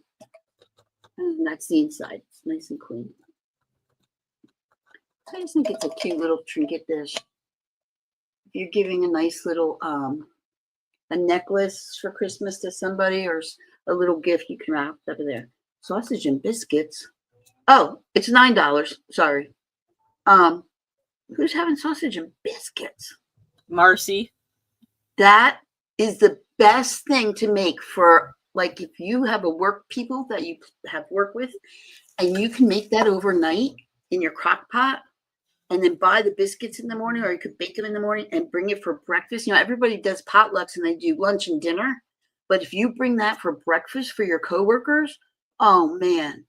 that's the inside. It's nice and clean. I just think it's a cute little trinket dish. If you're giving a nice little a necklace for Christmas to somebody or a little gift, you can wrap it up there. Sausage and biscuits. Oh, it's $9. Sorry. Who's having sausage and biscuits? Marcy. That is the best thing to make for, like, if you have a work people that you have work with and you can make that overnight in your crock pot and then buy the biscuits in the morning, or you could bake them in the morning and bring it for breakfast. You know, everybody does potlucks and they do lunch and dinner. But if you bring that for breakfast for your coworkers, oh, man.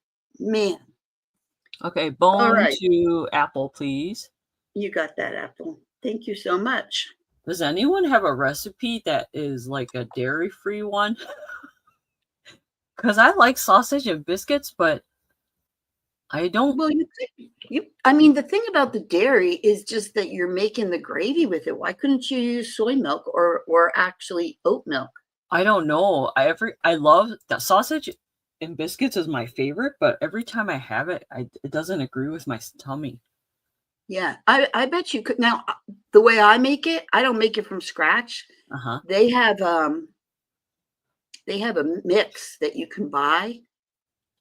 Okay, bone right. to apple, please. You got that, Apple. Thank you so much. Does anyone have a recipe that is like a dairy-free one? Because I like sausage and biscuits, but I don't. Well, I mean, the thing about the dairy is just that you're making the gravy with it. Why couldn't you use soy milk or actually oat milk? I don't know. I love the sausage and biscuits is my favorite, but every time I have it, it doesn't agree with my tummy. Yeah, I bet you could. Now, the way I make it, I don't make it from scratch. They have a mix that you can buy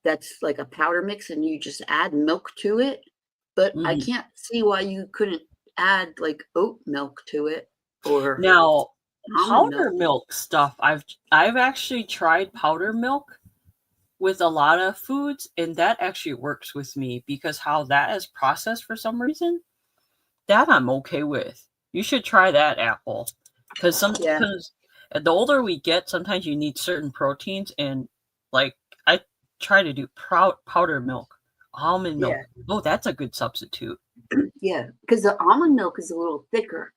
that's like a powder mix, and you just add milk to it. But I can't see why you couldn't add like oat milk to it. Or now powder milk stuff. I've actually tried powder milk with a lot of foods, and that actually works with me because how that is processed for some reason, that I'm okay with. You should try that, Apple, because the older we get, sometimes you need certain proteins, and like I try to do powder milk, almond milk. Oh, that's a good substitute. Yeah, because the almond milk is a little thicker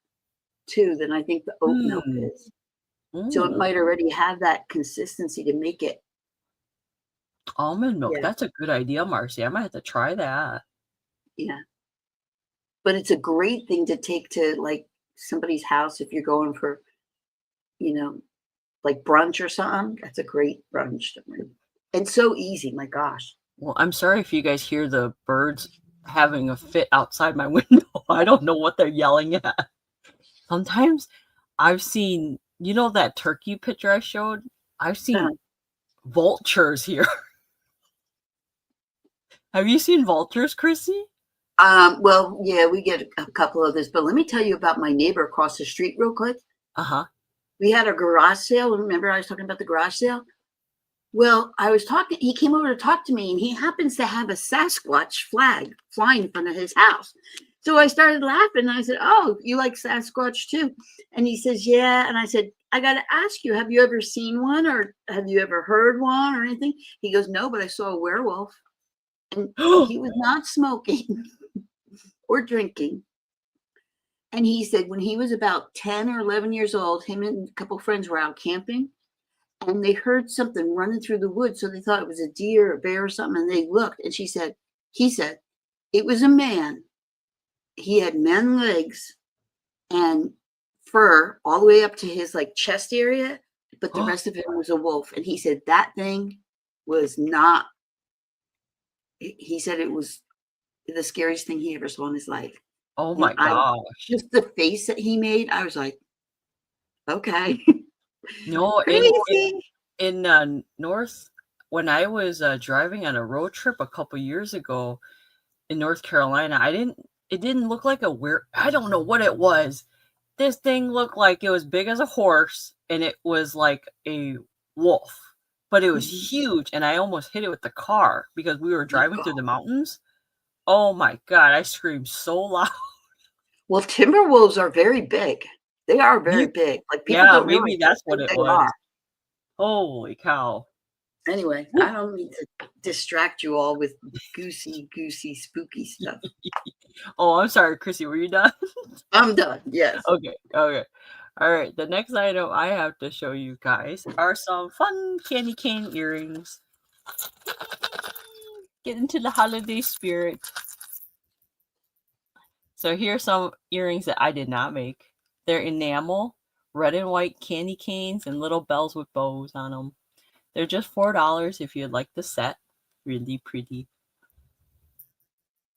too than I think the oat milk is. So it might already have that consistency to make it. Almond milk. Yeah. That's a good idea, Marcy. I might have to try that. Yeah. But it's a great thing to take to like somebody's house if you're going for, you know, like brunch or something. That's a great brunch. And so easy. My gosh. Well, I'm sorry if you guys hear the birds having a fit outside my window. I don't know what they're yelling at. Sometimes I've seen, you know, that turkey picture I showed? I've seen vultures here. Have you seen vultures, Chrissy? Well, yeah, we get a couple of this, but let me tell you about my neighbor across the street real quick. We had a garage sale. Remember I was talking about the garage sale? Well, he came over to talk to me, and he happens to have a Sasquatch flag flying in front of his house. So I started laughing. And I said, "Oh, you like Sasquatch too?" And he says, "Yeah." And I said, "I got to ask you, have you ever seen one or have you ever heard one or anything?" He goes, "No, but I saw a werewolf." And he was not smoking or drinking. And he said when he was about 10 or 11 years old, him and a couple friends were out camping and they heard something running through the woods. So they thought it was a deer, a bear or something. And they looked and he said, it was a man. He had man legs and fur all the way up to his like chest area, but the rest of him was a wolf. And he said that thing was not, he said it was the scariest thing he ever saw in his life. Oh my gosh. Just the face that he made, I was like, okay. No, Crazy. in North, when I was driving on a road trip a couple years ago in North Carolina, it didn't look like I don't know what it was. This thing looked like it was big as a horse and it was like a wolf, but it was huge and I almost hit it with the car because we were driving through the mountains. Oh my God, I screamed so loud. Well, timber wolves are very big. They are very big. Like people don't maybe realize that's how what big it they was. are. Holy cow. Anyway, I don't mean to distract you all with goosey, spooky stuff. Oh, I'm sorry, Chrissy, were you done? I'm done. Yes. Okay. All right. The next item I have to show you guys are some fun candy cane earrings. Get into the holiday spirit. So here's some earrings that I did not make. They're enamel, red and white candy canes, and little bells with bows on them. They're just $4 if you'd like the set. Really pretty.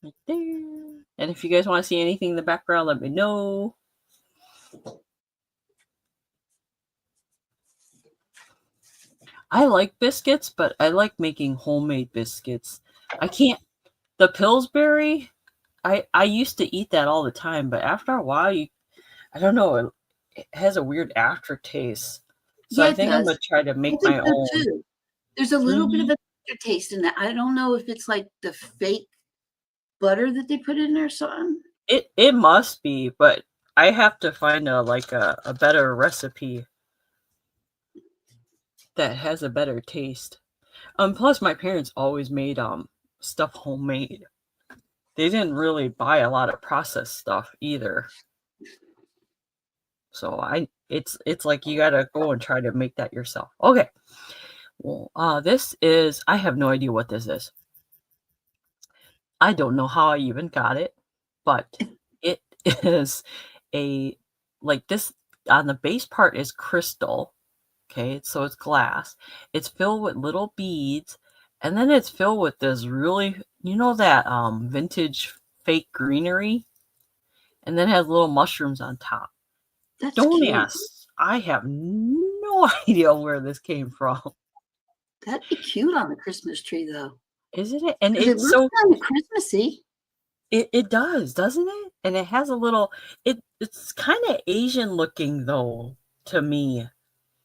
Right there. And if you guys want to see anything in the background, let me know. I like biscuits, but I like making homemade biscuits. I can't. The Pillsbury, I used to eat that all the time, but after a while, I don't know, it has a weird aftertaste. So Yeah, I it think I'm does. gonna try to I make think my so own. too. There's a little bit of a taste in that. I don't know if it's like the fake butter that they put in there or something. It must be, but I have to find a better recipe that has a better taste. Plus my parents always made stuff homemade. They didn't really buy a lot of processed stuff either. So it's like you gotta go and try to make that yourself. Okay. Well, this is, I have no idea what this is. I don't know how I even got it, but it is like this, on the base part is crystal. Okay, so it's glass. It's filled with little beads, and then it's filled with this really, that vintage fake greenery, and then has little mushrooms on top. That's Don't cute. ask. I have no idea where this came from. That'd be cute on the Christmas tree, though. Isn't it? And Because it it's looks so, kind of Christmassy. it does, doesn't it? And it has a little, it's kind of Asian looking though to me.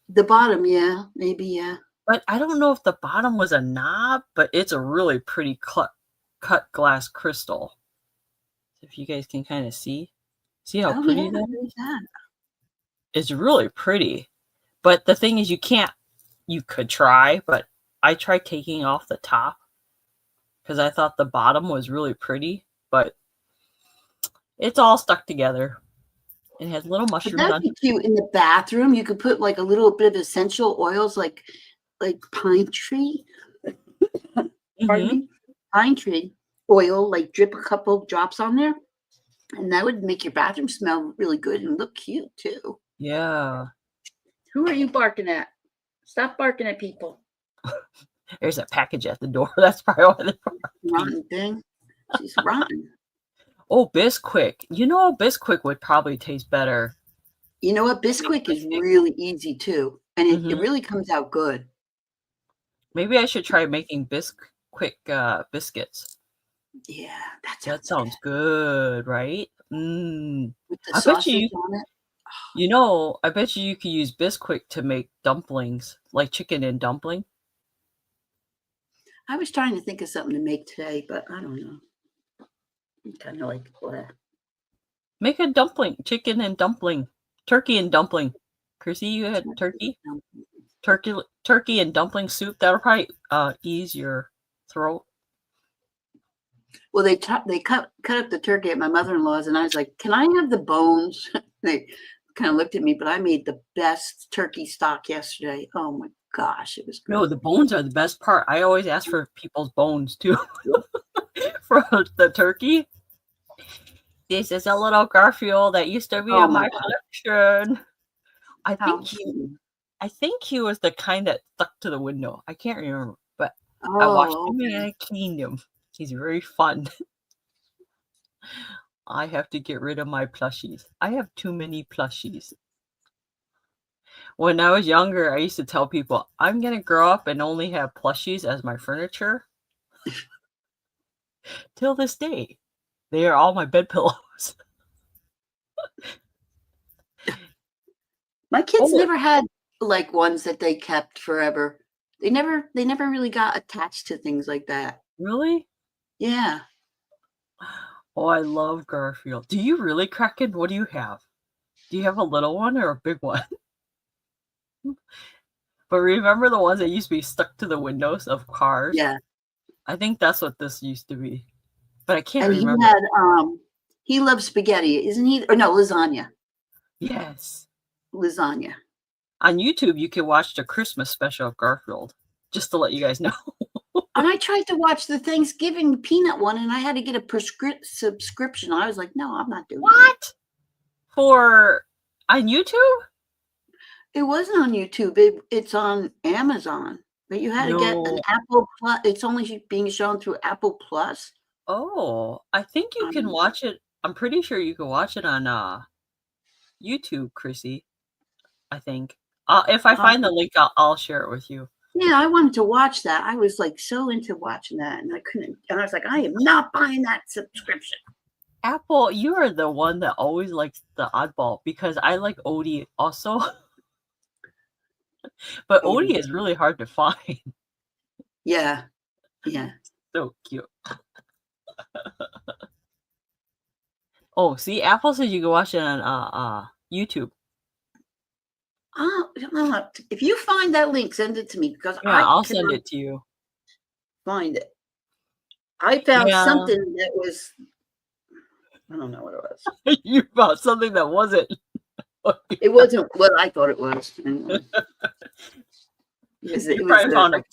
The bottom, yeah, maybe, yeah. But I don't know if the bottom was a knob, but it's a really pretty cut glass crystal. If you guys can kind of see how Oh, pretty yeah, that there's is. that. It's really pretty. But the thing is, you could try, but I tried taking off the top because I thought the bottom was really pretty, but it's all stuck together. It has little But mushrooms that'd on. be cute in the bathroom. You could put like a little bit of essential oils, like pine tree. Pardon me, pine tree oil. Like drip a couple drops on there, and that would make your bathroom smell really good and look cute too. Yeah. Who are you barking at? Stop barking at people. There's a package at the door. That's probably why they're Rotten thing. She's rotten. Oh, Bisquick. Bisquick would probably taste better. You know what? Bisquick is really easy too, and it Mhm. really comes out good. Maybe I should try making Bisquick biscuits. Yeah, That sounds good, right? With the I bet sausage you, on it. I bet you could use Bisquick to make dumplings, like chicken and dumpling. I was trying to think of something to make today, but I don't know. I'm kind of like blah. Make a dumpling, chicken and dumpling, turkey and dumpling. Chrissy, you had turkey? Turkey and dumpling soup. That'll probably ease your throat. Well, they cut up the turkey at my mother-in-law's, and I was like, "Can I have the bones?" They kind of looked at me, but I made the best turkey stock yesterday. Oh my gosh, it was great. No, the bones are the best part. I always ask for people's bones too for the turkey. This is a little Garfield that used to be in my collection. I think he was the kind that stuck to the window. I can't remember, but I washed him and I cleaned him. He's very fun. I have to get rid of my plushies. I have too many plushies. When I was younger, I used to tell people, I'm going to grow up and only have plushies as my furniture. Till this day, they are all my bed pillows. My kids never had like ones that they kept forever. They never really got attached to things like that. Really? Yeah. Oh, I love Garfield. Do you really, Kraken? What do you have? Do you have a little one or a big one? But remember the ones that used to be stuck to the windows of cars? Yeah. I think that's what this used to be. But I can't remember. He had he loves spaghetti, isn't he? Or no, lasagna. Yes. Lasagna. On YouTube, you can watch the Christmas special of Garfield, just to let you guys know. And I tried to watch the Thanksgiving peanut one, and I had to get a subscription. I was like, no, I'm not doing what? For on YouTube? It wasn't on YouTube. It's on Amazon. But you had to get an Apple Plus. It's only being shown through Apple Plus. Oh, I think you can watch it. I'm pretty sure you can watch it on YouTube, Chrissy. I think. If I find the link, I'll share it with you. Yeah, I wanted to watch that. I was like so into watching that, and I couldn't. And I was like, I am not buying that subscription. Apple, you are the one that always likes the oddball because I like Odie also. But Odie is really hard to find. Yeah. Yeah. So cute. Oh, see, Apple says you can watch it on YouTube. If you find that link, send it to me because I'll send it to you. Find it. I found something that was. I don't know what it was. You found something that wasn't. It wasn't what I thought it was. You probably found a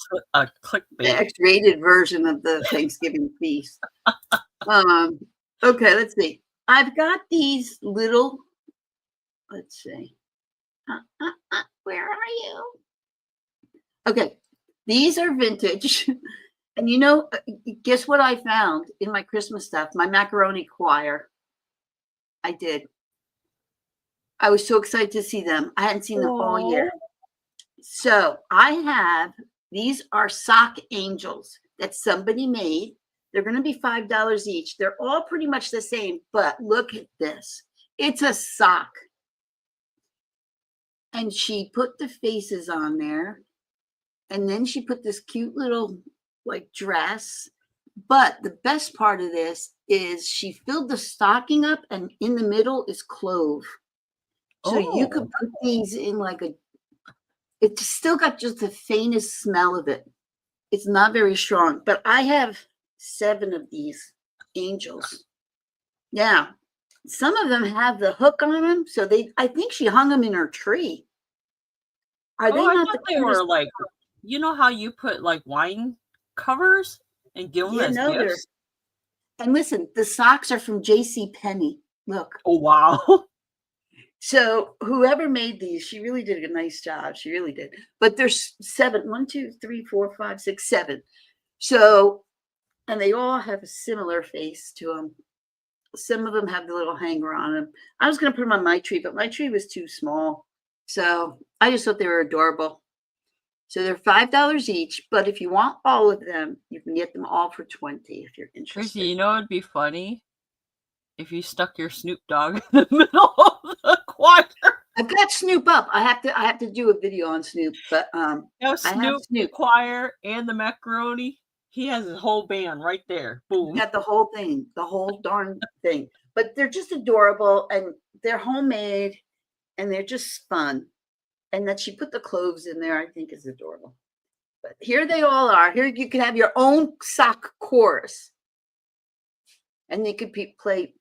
clickbait. The X-rated version of the Thanksgiving feast. Okay, let's see. I've got these little. Let's see. Where are you? Okay, these are vintage. And you know, guess what I found in my Christmas stuff? My macaroni choir. I did. I was so excited to see them. I hadn't seen them all year. So I have, these are sock angels that somebody made. They're going to be $5 each. They're all pretty much the same, but look at this. It's a sock. And she put the faces on there. And then she put this cute little like dress. But the best part of this is she filled the stocking up and in the middle is clove. So you could put these in like it's still got just the faintest smell of it. It's not very strong, but I have 7 of these angels. Now, some of them have the hook on them. So I think she hung them in her tree. Are they not they were like, you know how you put like wine covers and give them as gifts? And listen, the socks are from JCPenney. Look. Oh, wow. So whoever made these, she really did a nice job. She really did. But there's 7. 1, 2, 3, 4, 5, 6, 7. So, and they all have a similar face to them. Some of them have the little hanger on them. I was going to put them on my tree, but my tree was too small. So I just thought they were adorable. So they're $5 each. But if you want all of them, you can get them all for $20 if you're interested. Chrissy, you know it'd be funny if you stuck your Snoop Dogg in the middle of the choir. I've got Snoop up. I have to do a video on Snoop, but Snoop choir and the macaroni. He has his whole band right there. Boom. Got the whole thing, the whole darn thing. but they're just adorable, and they're homemade, and they're just fun. And that she put the cloves in there, I think, is adorable. But here they all are. Here you can have your own sock chorus. And they could play,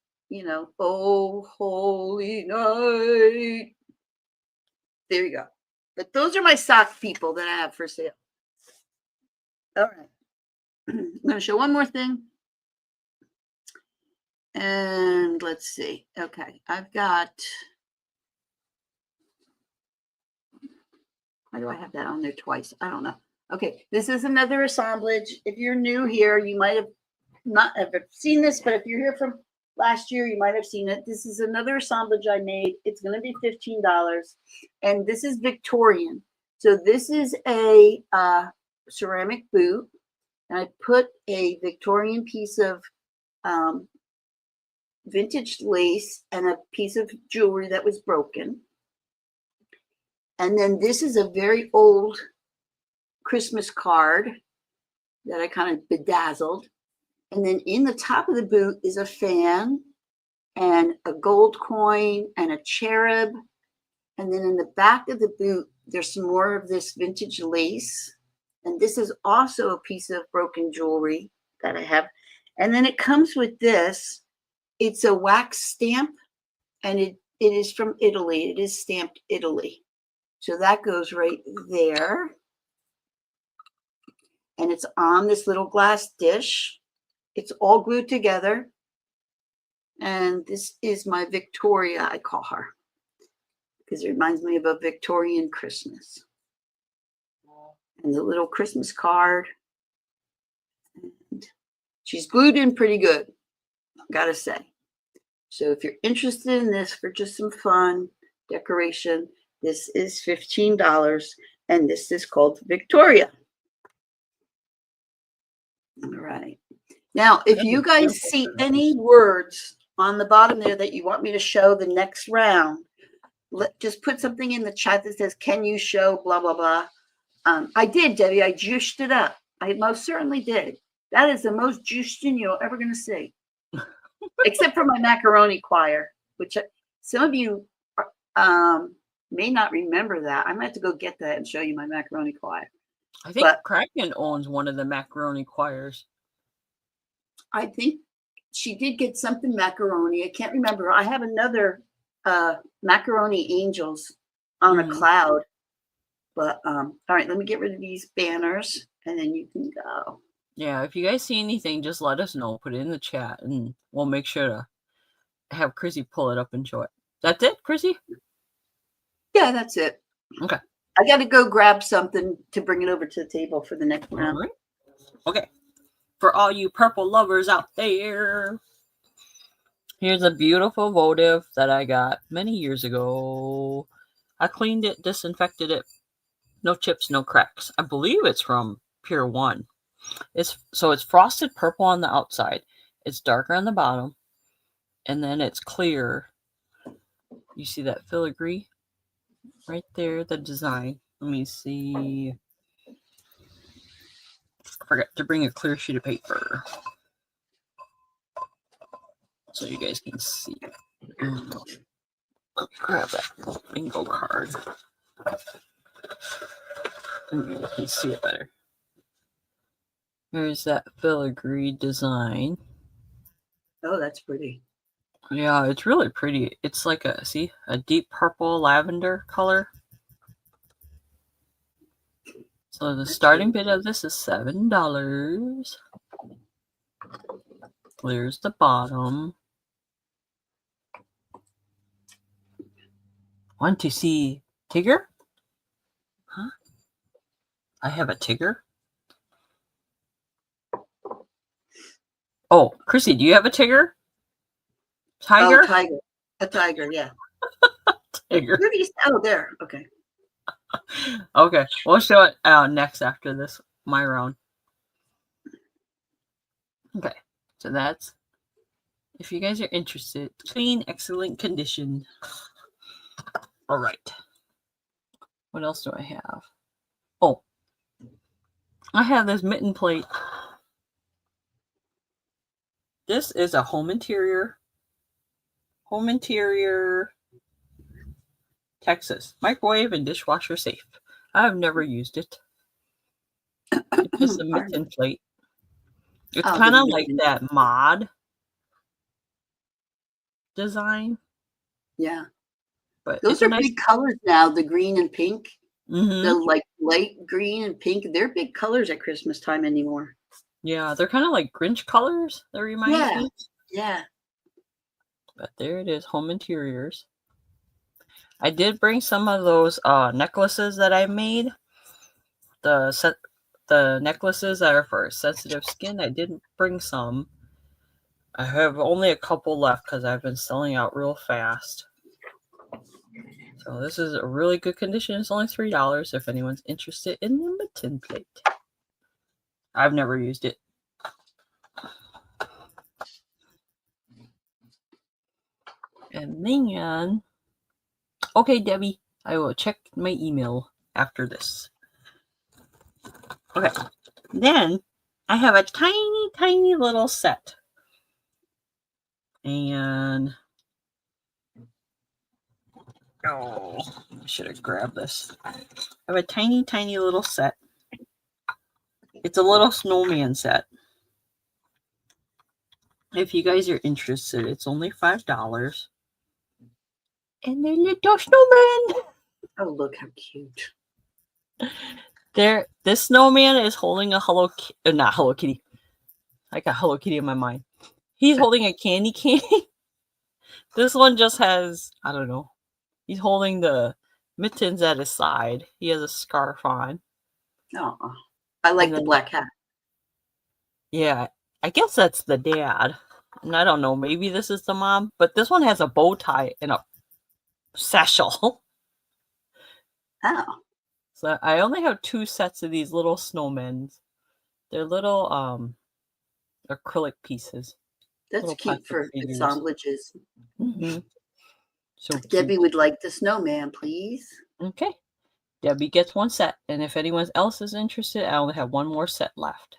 Oh Holy Night. There you go. But those are my sock people that I have for sale. All right. I'm going to show one more thing. And let's see. Okay. I've got, why do I have that on there twice? I don't know. Okay. This is another assemblage. If you're new here, you might have not ever seen this, but if you're here from last year, you might have seen it. This is another assemblage I made. It's going to be $15. And this is Victorian. So this is a ceramic boot. And I put a Victorian piece of vintage lace and a piece of jewelry that was broken. And then this is a very old Christmas card that I kind of bedazzled. And then in the top of the boot is a fan and a gold coin and a cherub. And then in the back of the boot, there's some more of this vintage lace. And this is also a piece of broken jewelry that I have. And then it comes with this. It's a wax stamp, and it is from Italy. It is stamped Italy. So that goes right there. And it's on this little glass dish. It's all glued together. And this is my Victoria, I call her, because it reminds me of a Victorian Christmas. And the little Christmas card. And she's glued in pretty good, gotta say. So if you're interested in this for just some fun decoration, this is $15, and this is called Victoria. All right. Now, if you guys see any words on the bottom there that you want me to show the next round, just put something in the chat that says, can you show blah, blah, blah. I did, Debbie. I juiced it up. I most certainly did. That is the most juiced in you're ever going to see. Except for my macaroni choir, which some of you may not remember that. I might have to go get that and show you my macaroni choir. I think Kraken owns one of the macaroni choirs. I think she did get something macaroni. I can't remember. I have another macaroni angels on a cloud. But all right, let me get rid of these banners, and then you can go. Yeah, if you guys see anything, just let us know. Put it in the chat, and we'll make sure to have Chrissy pull it up and show it. That's it, Chrissy? Yeah, that's it. Okay. I got to go grab something to bring it over to the table for the next round. All right. Okay. For all you purple lovers out there, here's a beautiful votive that I got many years ago. I cleaned it, disinfected it. No chips, no cracks. I believe it's from Pure One. It's frosted purple on the outside. It's darker on the bottom. And then it's clear. You see that filigree? Right there, the design. Let me see. I forgot to bring a clear sheet of paper. So you guys can see. Grab that bingo card. You can see it better. Here's that filigree design. Oh, that's pretty. Yeah, it's really pretty. It's like a deep purple lavender color. So the starting bid of this is $7. There's the bottom. Want to see Tigger? Huh? I have a Tigger. Oh, Chrissy, do you have a Tigger? Tiger? Oh, tiger. A tiger, yeah. Tigger. Oh, there. Okay. Okay, we'll show it next after this, my round. Okay, so that's, if you guys are interested, clean, excellent condition. All right. What else do I have? Oh, I have this mitten plate. This is a home interior Home interior, Texas. Microwave and dishwasher safe. I've never used it. It's just a mitten plate. It's kind of like that mod design. Yeah. But those are big colors now, the green and pink. The like light green and pink. They're big colors at Christmas time anymore. Yeah, they're kind of like Grinch colors. They remind me. Yeah. But there it is, home interiors. I did bring some of those necklaces that I made. The necklaces that are for sensitive skin. I did bring some. I have only a couple left because I've been selling out real fast. So this is a really good condition. It's only $3 if anyone's interested in the mitten plate. I've never used it. And then, okay, Debbie, I will check my email after this. Okay, then I have a tiny, tiny little set. And, oh, I should have grabbed this. I have a tiny, tiny little set. It's a little snowman set. If you guys are interested, it's only $5. And they're little snowmen. Oh, look how cute. This snowman is holding a not Hello Kitty. I got Hello Kitty in my mind. He's holding a candy cane. This one just has, I don't know. He's holding the mittens at his side. He has a scarf on. Oh, I like the black hat. Yeah, I guess that's the dad. And I don't know, maybe this is the mom. But this one has a bow tie and a satchel. Oh. So I only have 2 sets of these little snowmen. They're little acrylic pieces. That's cute for assemblages. So Debbie would like the snowman, please. Okay. Debbie gets 1 set. And if anyone else is interested, I only have 1 more set left.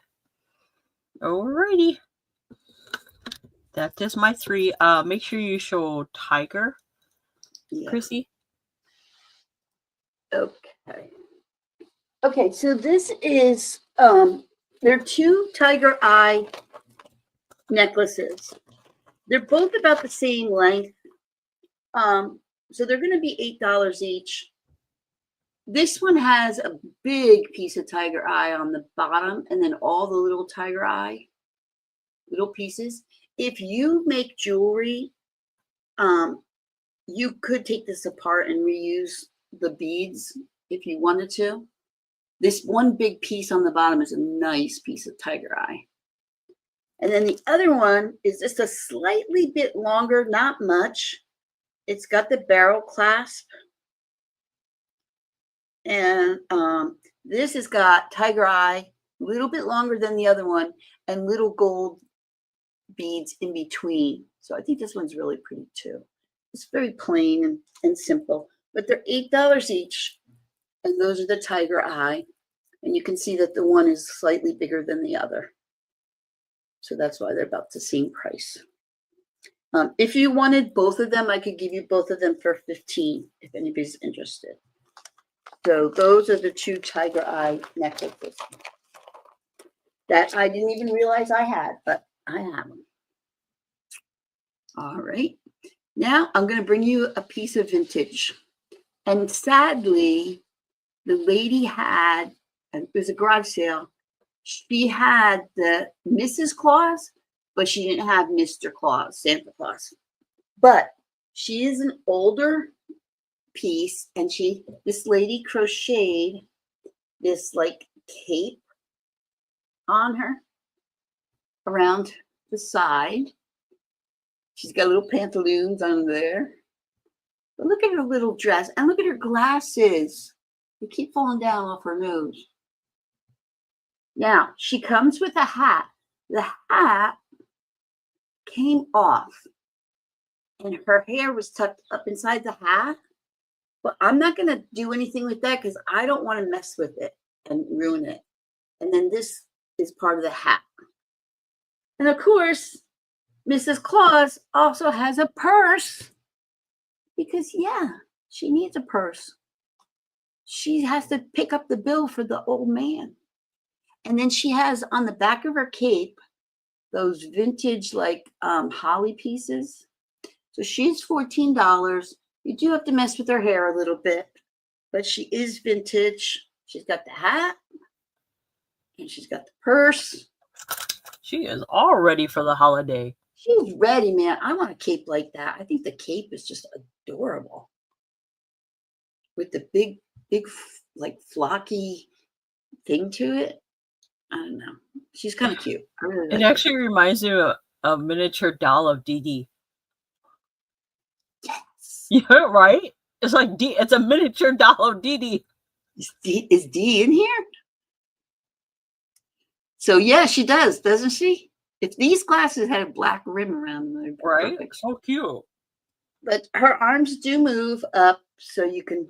Alrighty. That is my 3. Make sure you show tiger, Chrissy. Okay, so this is there are 2 tiger eye necklaces. They're both about the same length. So they're going to be $8 each. This one has a big piece of tiger eye on the bottom and then all the little tiger eye little pieces. If you make jewelry, you could take this apart and reuse the beads if you wanted to. This one big piece on the bottom is a nice piece of tiger eye. And then the other one is just a slightly bit longer, not much. It's got the barrel clasp. And this has got tiger eye, a little bit longer than the other one, and little gold beads in between. So I think this one's really pretty too. It's very plain and simple, but they're $8 each. And those are the tiger eye. And you can see that the one is slightly bigger than the other. So that's why they're about the same price. If you wanted both of them, I could give you both of them for $15 if anybody's interested. So those are the 2 tiger eye necklaces that I didn't even realize I had, but I have them. All right. Now I'm going to bring you a piece of vintage. And sadly, the lady had, it was a garage sale, she had the Mrs. Claus, but she didn't have Mr. Claus, Santa Claus. But she is an older piece, and this lady crocheted this like cape on her around the side. She's got little pantaloons on there. But look at her little dress, and look at her glasses. They keep falling down off her nose. Now, she comes with a hat. The hat came off, and her hair was tucked up inside the hat. But I'm not going to do anything with that because I don't want to mess with it and ruin it. And then this is part of the hat. And of course, Mrs. Claus also has a purse because, yeah, she needs a purse. She has to pick up the bill for the old man. And then she has on the back of her cape those vintage, like holly pieces. So she's $14. You do have to mess with her hair a little bit, but she is vintage. She's got the hat and she's got the purse. She is all ready for the holiday. She's ready, man. I want a cape like that. I think the cape is just adorable with the big, like flocky thing to it. I don't know. She's kind of cute. I really It like her. actually reminds me of a miniature doll of Dee Dee. Yes. Yeah, right? It's like it's a miniature doll of Dee Dee. Is Dee in here? So yeah, she does, doesn't she? If these glasses had a black rim around them, they'd be Right? perfect. So cute. But her arms do move up, so you can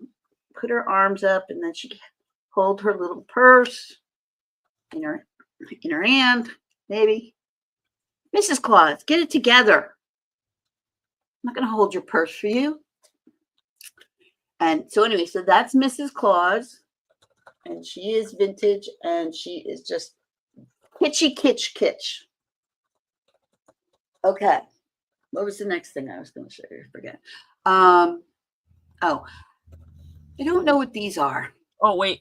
put her arms up, and then she can hold her little purse in her hand, maybe. Mrs. Claus, get it together. I'm not going to hold your purse for you. And so anyway, so that's Mrs. Claus, and she is vintage, and she is just kitschy kitsch. Okay. What was the next thing I was going to show you? I forget. Oh, I don't know what these are. Oh, wait.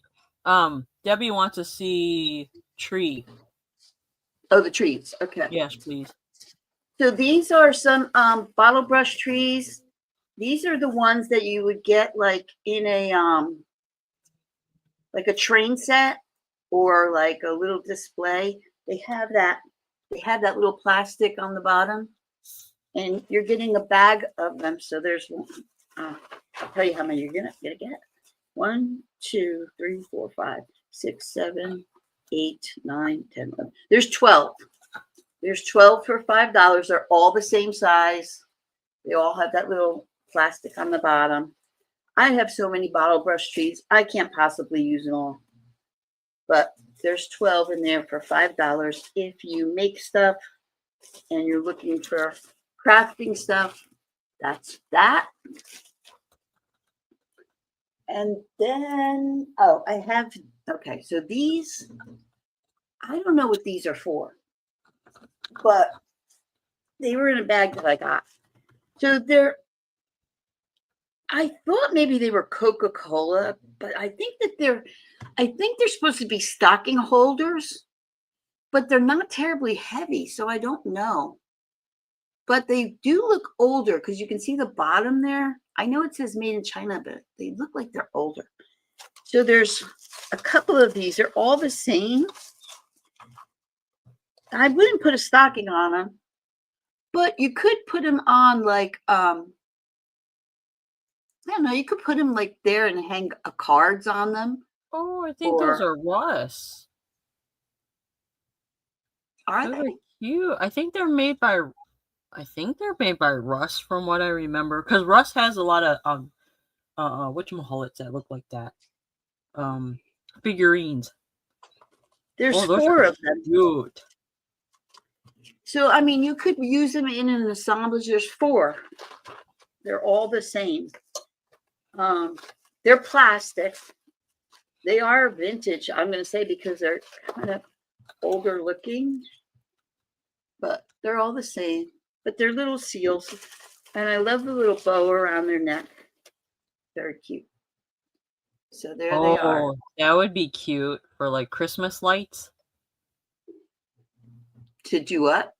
Debbie wants to see tree. Oh, the trees. Okay. Yes, please. So these are some bottle brush trees. These are the ones that you would get like in a like a train set or like a little display. They have that little plastic on the bottom, and you're getting a bag of them. So there's one. I'll tell you how many you're gonna get. 1, 2, 3, 4, 5, 6, 7, 8, 9, 10, 11. There's 12. There's 12 for $5. They're all the same size. They all have that little plastic on the bottom. I have so many bottle brush trees. I can't possibly use them all. But there's 12 in there for $5 if you make stuff and you're looking for crafting stuff. That's that. And then, okay, so these, I don't know what these are for, but they were in a bag that I got. So I thought maybe they were Coca-Cola, but I think they're supposed to be stocking holders, but they're not terribly heavy, so I don't know. But they do look older because you can see the bottom there. I know it says made in China, but they look like they're older. So there's a couple of these. They're all the same. I wouldn't put a stocking on them, but you could put them on like, I don't know, you could put them like there and hang cards on them. Oh, I think those are Russ. Are they? Cute. I think they're made by Russ, from what I remember, because Russ has a lot of whatchamahallits that look like that. Figurines. There's 4 of them. Cute. So I mean, you could use them in an assemblage. There's 4. They're all the same. They're plastic. They are vintage, I'm going to say, because they're kind of older looking, but they're all the same. But they're little seals, and I love the little bow around their neck. Very cute. So there they are. That would be cute for like Christmas lights. To do what?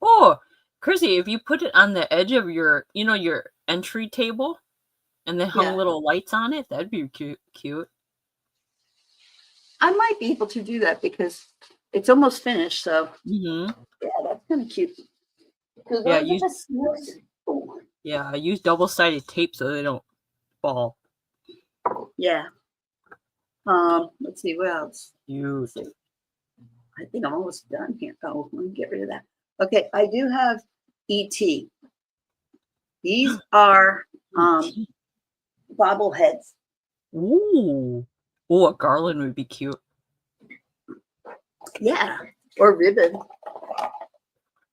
Oh, Chrissy, if you put it on the edge of your entry table, and then hung little lights on it, that'd be cute. I might be able to do that because it's almost finished. So yeah, that's kind of cute. I use double-sided tape so they don't fall. Yeah. Let's see what else. Cute. I think I'm almost done here. Oh, let me get rid of that. Okay, I do have ET. These are bobbleheads. Ooh. Oh, a garland would be cute. Yeah, or ribbon.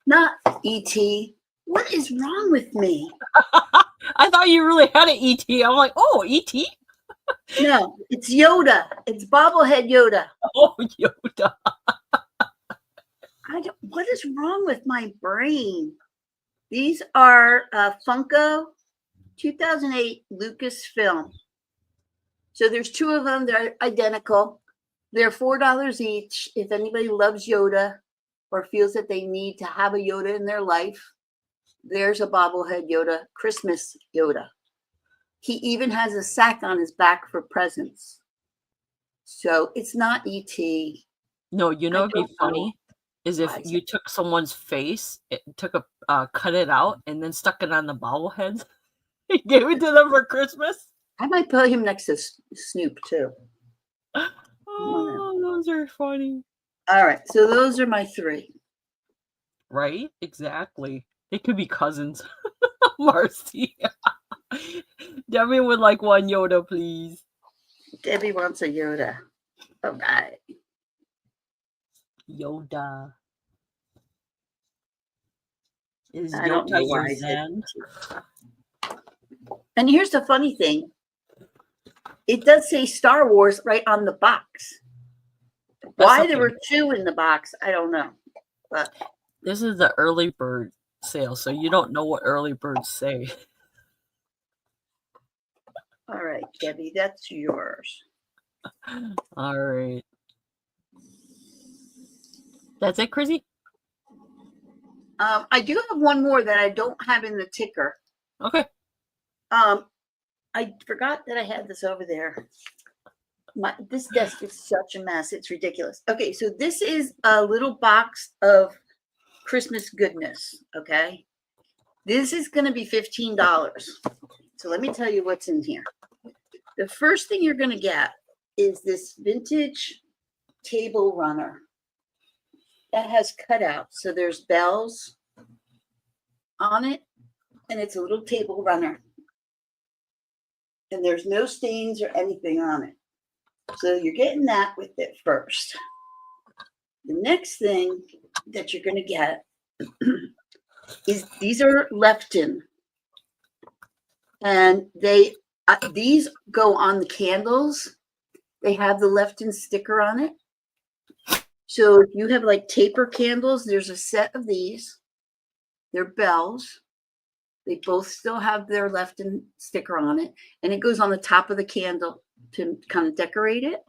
Not E.T. What is wrong with me? I thought you really had an ET. I'm like, oh, ET? No, it's Yoda. It's bobblehead Yoda. Oh, Yoda. What is wrong with my brain? These are Funko 2008 Lucasfilm. So there's two of them. They're identical. They're $4 each. If anybody loves Yoda or feels that they need to have a Yoda in their life, there's a bobblehead Yoda, Christmas Yoda. He even has a sack on his back for presents. So it's not E.T. No, you know it'd be funny is if you took someone's face, cut it out, and then stuck it on the bobbleheads. and gave it to them for Christmas. I might put him next to Snoop too. Oh, those are funny. All right, so those are my three. Right? Exactly. They could be cousins. Marcy. Debbie would like one Yoda, please. Debbie wants a Yoda. All right. Yoda. Is I don't know Yoda why your Zen? And here's the funny thing. It does say Star Wars right on the box. Why there were two in the box, I don't know. But this is the early bird sale, so you don't know what early birds say. All right, Debbie, that's yours. All right. That's it, Chrissy? I do have one more that I don't have in the ticker. Okay. I forgot that I had this over there. This desk is such a mess. It's ridiculous. Okay, so this is a little box of Christmas goodness, okay? This is going to be $15. So let me tell you what's in here. The first thing you're going to get is this vintage table runner that has cutouts. So there's bells on it, and it's a little table runner. And there's no stains or anything on it. So you're getting that with it first. The next thing that you're going to get is these are Lefton. And these go on the candles. They have the Lefton sticker on it. So if you have like taper candles, there's a set of these. They're bells. They both still have their Lefton sticker on it. And it goes on the top of the candle to kind of decorate it.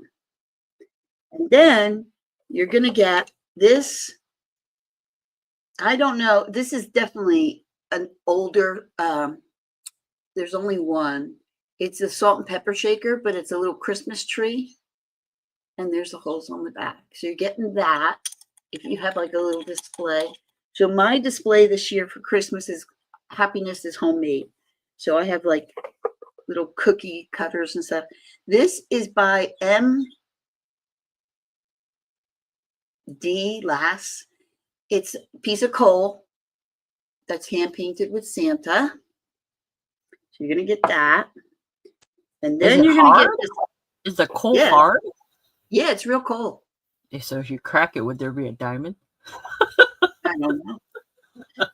And then you're going to get this. I don't know. This is definitely an older, there's only one. It's a salt and pepper shaker, but it's a little Christmas tree. And there's the holes on the back. So you're getting that if you have like a little display. So my display this year for Christmas is Happiness is Homemade. So I have like little cookie cutters and stuff. This is by M.D. Lass. It's a piece of coal that's hand painted with Santa. So you're going to get that. And then you're going to get this. Is the coal hard? Yeah, it's real coal. So if you crack it, would there be a diamond? I don't know.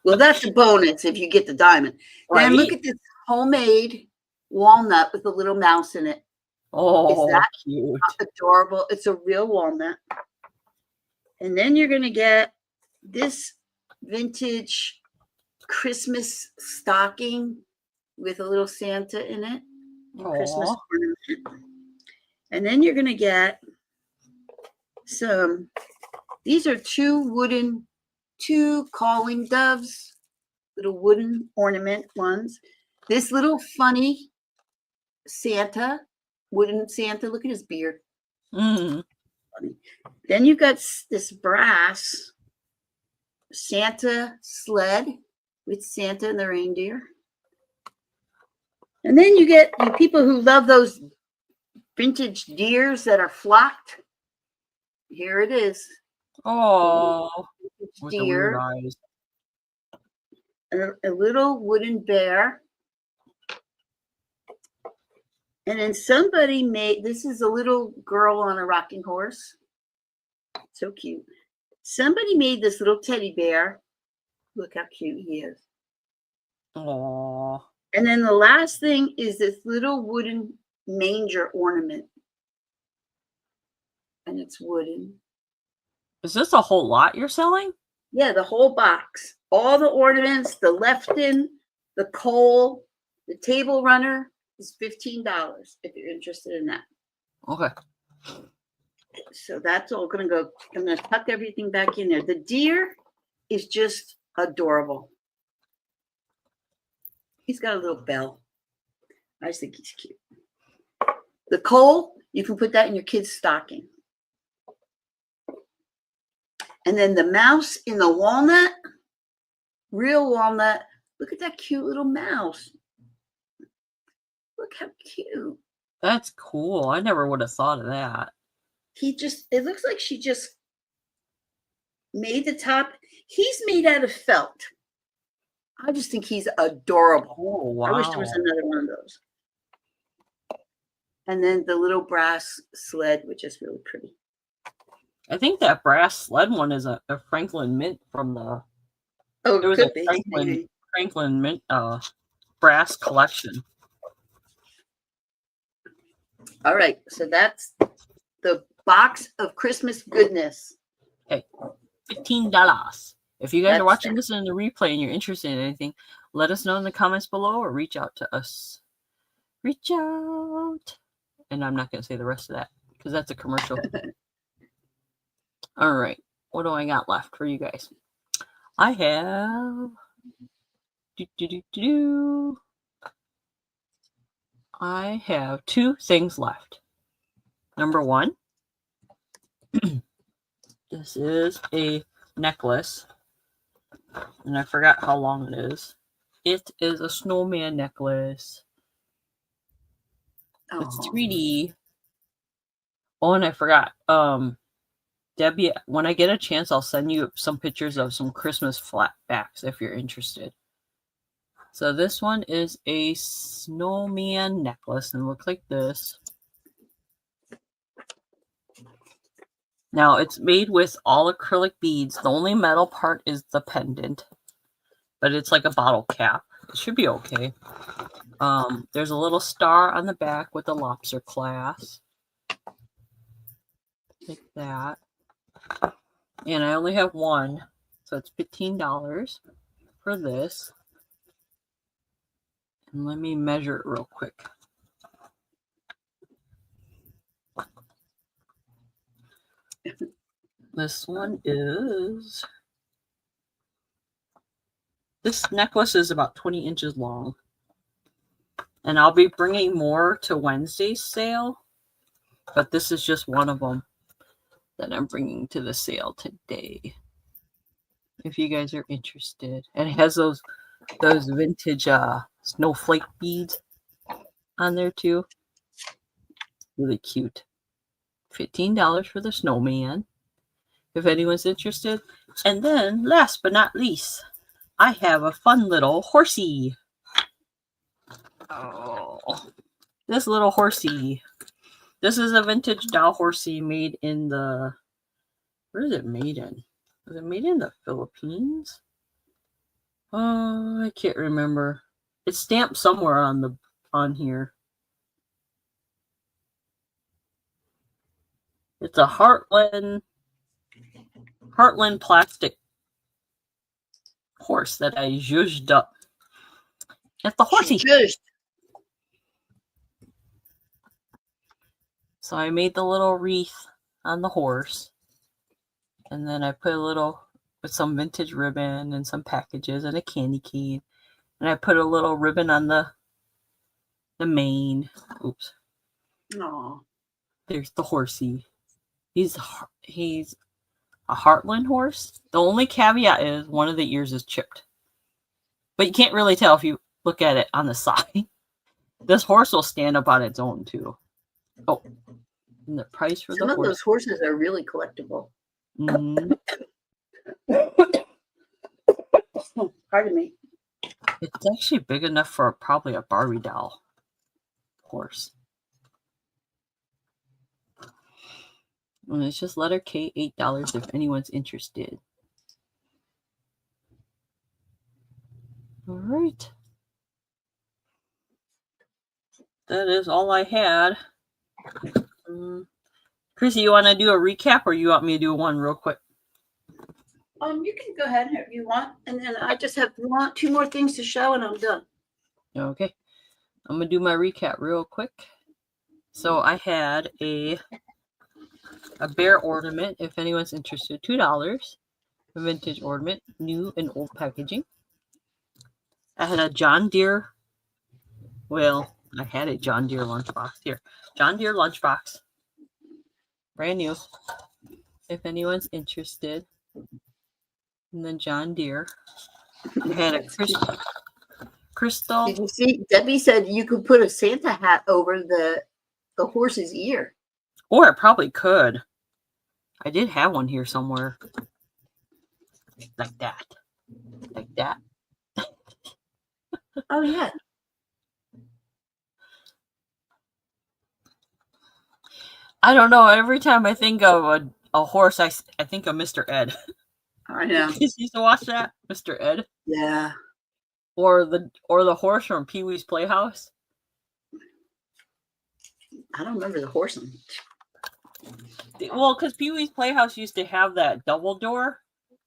Well, that's a bonus if you get the diamond. Right. Then look at this homemade walnut with a little mouse in it. Oh, is that cute? Adorable. It's a real walnut. And then you're going to get this vintage Christmas stocking with a little Santa in it. Christmas ornament. And then you're going to get these are two calling doves, little wooden ornament ones. This little funny Santa, wooden Santa. Look at his beard. Mm. Then you've got this brass Santa sled with Santa and the reindeer. And then you get people who love those vintage deers that are flocked. Here it is. Oh, deer. A little wooden bear. And then somebody made, this is a little girl on a rocking horse. So cute. Somebody made this little teddy bear Look how cute he is. Aww. And then the last thing is this little wooden manger ornament. And it's wooden. Is this a whole lot you're selling? Yeah, the whole box. All the ornaments, the Lefton, the coal, the table runner is $15 if you're interested in that. Okay. So that's all going to go. I'm going to tuck everything back in there. The deer is just adorable. He's got a little bell. I just think he's cute. The coal, you can put that in your kid's stocking. And then the mouse in the walnut, real walnut. Look at that cute little mouse. Look how cute. That's cool. I never would have thought of that. It looks like she just made the top. He's made out of felt. I just think he's adorable. Oh, wow. I wish there was another one of those. And then the little brass sled, which is really pretty. I think that brass sled one is a Franklin Mint from the. Oh, There was could a be. Franklin Mint brass collection. All right, so that's the box of Christmas goodness. Okay, $15. If you guys That's are watching this in the replay and you're interested in anything, let us know in the comments below or reach out to us. Reach out. And I'm not going to say the rest of that because that's a commercial. All right, what do I got left for you guys? I have. I have 2 things left. Number 1, this is a necklace, and I forgot how long it is. It is a snowman necklace. It's 3D. Oh, and I forgot. Debbie, when I get a chance, I'll send you some pictures of some Christmas flatbacks if you're interested. So this one is a snowman necklace and looks like this. Now it's made with all acrylic beads. The only metal part is the pendant, but it's like a bottle cap. It should be okay. There's a little star on the back with the lobster clasp. Like that. And I only have one, so it's $15 for this. And let me measure it real quick. This one is... This necklace is about 20 inches long. And I'll be bringing more to Wednesday's sale. But this is just one of them that I'm bringing to the sale today. If you guys are interested. And it has those vintage snowflake beads on there too. Really cute. $15 for the snowman. If anyone's interested. And then, last but not least, I have a fun little horsey. Oh, this little horsey. This is a vintage doll horsey made in the... Where is it made in? Was it made in the Philippines? Oh, I can't remember. It's stamped somewhere on here. It's a Heartland plastic horse that I zhuzhed up. It's the horsey. So I made the little wreath on the horse. And then I put a little, with some vintage ribbon and some packages and a candy cane. And I put a little ribbon on the mane. Oops. Aww. There's the horsey. He's a Heartland horse. The only caveat is one of the ears is chipped. But you can't really tell if you look at it on the side. This horse will stand up on its own too. Oh, and the price for Some the of horse. those horses are really collectible. Mm-hmm. Pardon me. It's actually big enough for probably a Barbie doll horse. And it's just letter K, $8 if anyone's interested. All right. That is all I had. Chrissy, you want to do a recap, or you want me to do one real quick? You can go ahead if you want, and then I just have two more things to show, and I'm done. Okay. I'm gonna do my recap real quick. So I had a bear ornament, if anyone's interested, $2. A vintage ornament, new and old packaging. I had a John Deere. Well, I had a John Deere lunchbox here. John Deere lunchbox, brand new. If anyone's interested. And then John Deere. I had a crystal. Did you see? Debbie said you could put a Santa hat over the horse's ear. Or I probably could. I did have one here somewhere. Like that. Like that. Oh, yeah. I don't know. Every time I think of a horse, I think of Mr. Ed. I know. You used to watch that, Mr. Ed? Yeah. Or the horse from Pee Wee's Playhouse? I don't remember the horse one. Well, because Pee Wee's Playhouse used to have that double door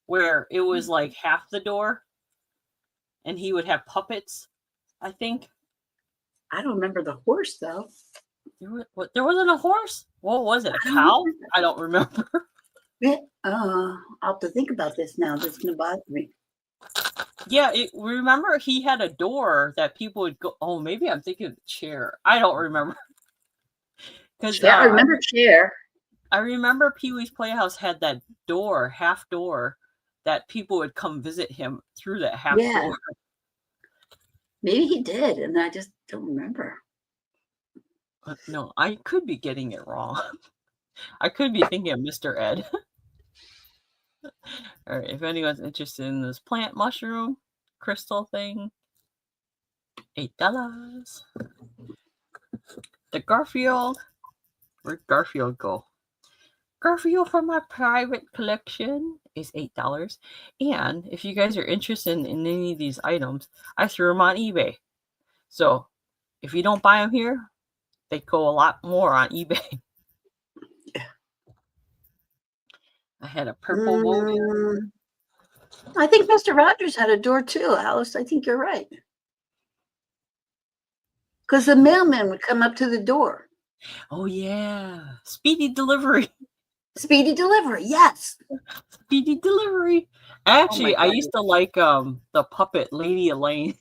where it was like half the door, and he would have puppets, I think. I don't remember the horse, though. There wasn't a horse? What was it? A cow? I don't remember. I'll have to think about this now. This is going to bother me. Yeah, remember he had a door that people would go. Oh, maybe I'm thinking of the chair. I don't remember. Yeah, I remember chair. I remember Pee Wee's Playhouse had that door, half door, that people would come visit him through that half door. Maybe he did, and I just don't remember. No, I could be getting it wrong. I could be thinking of Mr. Ed. All right, if anyone's interested in this plant mushroom crystal thing, $8. The Garfield. Where'd Garfield go? Garfield from my private collection is $8. And if you guys are interested in any of these items, I threw them on eBay. So if you don't buy them here, they go a lot more on eBay. I had a purple bow. I think Mr. Rogers had a door too, Alice. I think you're right. Because the mailman would come up to the door. Oh, yeah. Speedy delivery. Speedy delivery, yes. Speedy delivery. Actually, I used to like the puppet Lady Elaine.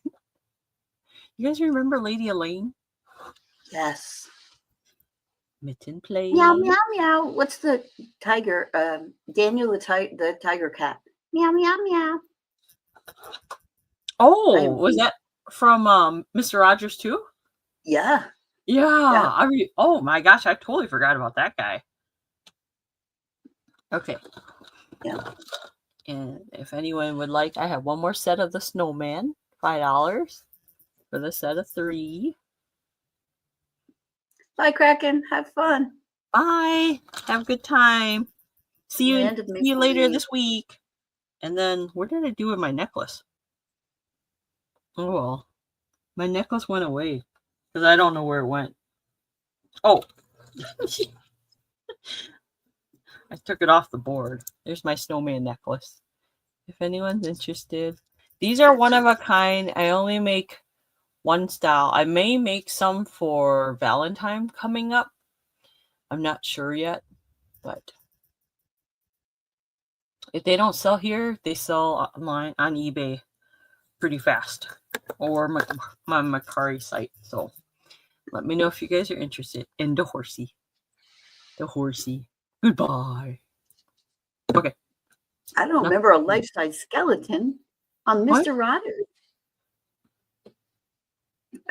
You guys remember Lady Elaine? Yes. Mitten play. Meow, meow, meow. What's the tiger? Daniel the tiger cat. Meow, meow, meow. Oh, was that from Mr. Rogers too? Yeah. Yeah. Oh my gosh, I totally forgot about that guy. Okay. Yeah. And if anyone would like, I have one more set of the snowman, $5 for the set of 3. Bye, Kraken. Have fun. Bye. Have a good time. See you later this week. And then, what did I do with my necklace? Oh, well. My necklace went away. Because I don't know where it went. Oh. I took it off the board. There's my snowman necklace. If anyone's interested. These are one of a kind. I only make one style. I may make some for Valentine coming up. I'm not sure yet, but if they don't sell here, they sell online on eBay pretty fast, or my Macari site. So let me know if you guys are interested in the horsey. The horsey. Goodbye. Okay. I don't remember a life-size skeleton on Mr. Rogers.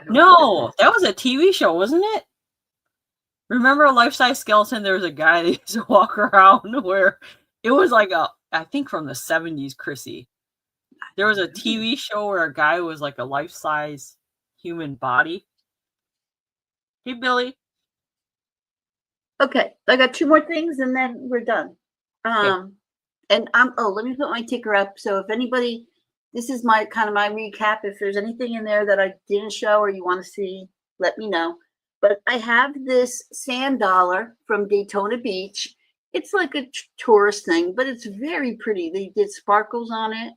No, that was a TV show, wasn't it? Remember a life-size skeleton? There was a guy that used to walk around where it was like I think from the 70s, Chrissy. There was a TV show where a guy was like a life-size human body. Hey, Billy. Okay, I got 2 more things and then we're done. Okay. And let me put my ticker up. So if anybody this is my kind of my recap. If there's anything in there that I didn't show or you want to see, let me know. But I have this sand dollar from Daytona Beach. It's like a tourist thing, but it's very pretty. They did sparkles on it,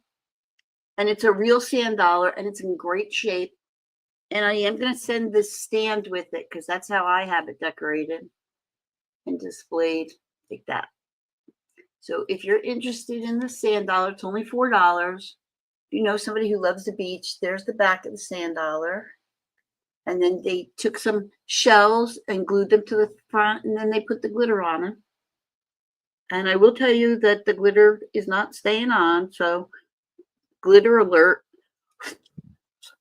and it's a real sand dollar, and it's in great shape. And I am going to send this stand with it because that's how I have it decorated and displayed like that. So if you're interested in the sand dollar, it's only $4. If you know somebody who loves the beach, there's the back of the sand dollar. And then they took some shells and glued them to the front, and then they put the glitter on them. And I will tell you that the glitter is not staying on, so glitter alert,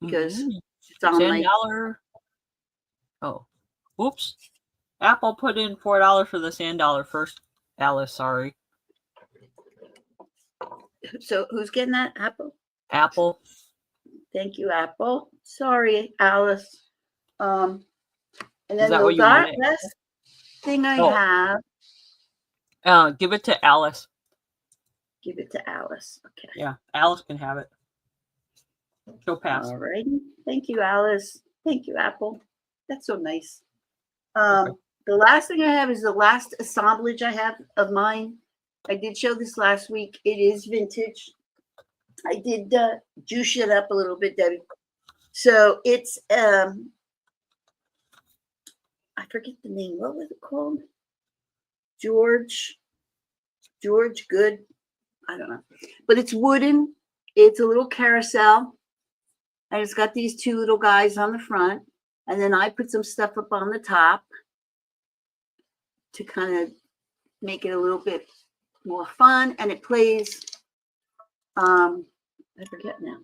because it's on $10. Oh, whoops. Apple put in $4 for the sand dollar first. Alice, sorry. So who's getting that? Apple? Apple. Thank you, Apple. Sorry, Alice. And then that the what you wanted? last thing I have. Give it to Alice. Give it to Alice. Okay. Yeah, Alice can have it. She'll pass. All right. Thank you, Alice. Thank you, Apple. That's so nice. Okay. The last thing I have is the last assemblage I have of mine. I did show this last week. It is vintage. I did juice it up a little bit, Debbie. So it's I forget the name. What was it called? George Good. I don't know. But it's wooden. It's a little carousel. And it's got these two little guys on the front. And then I put some stuff up on the top to kind of make it a little bit more fun. And it plays, I forget now.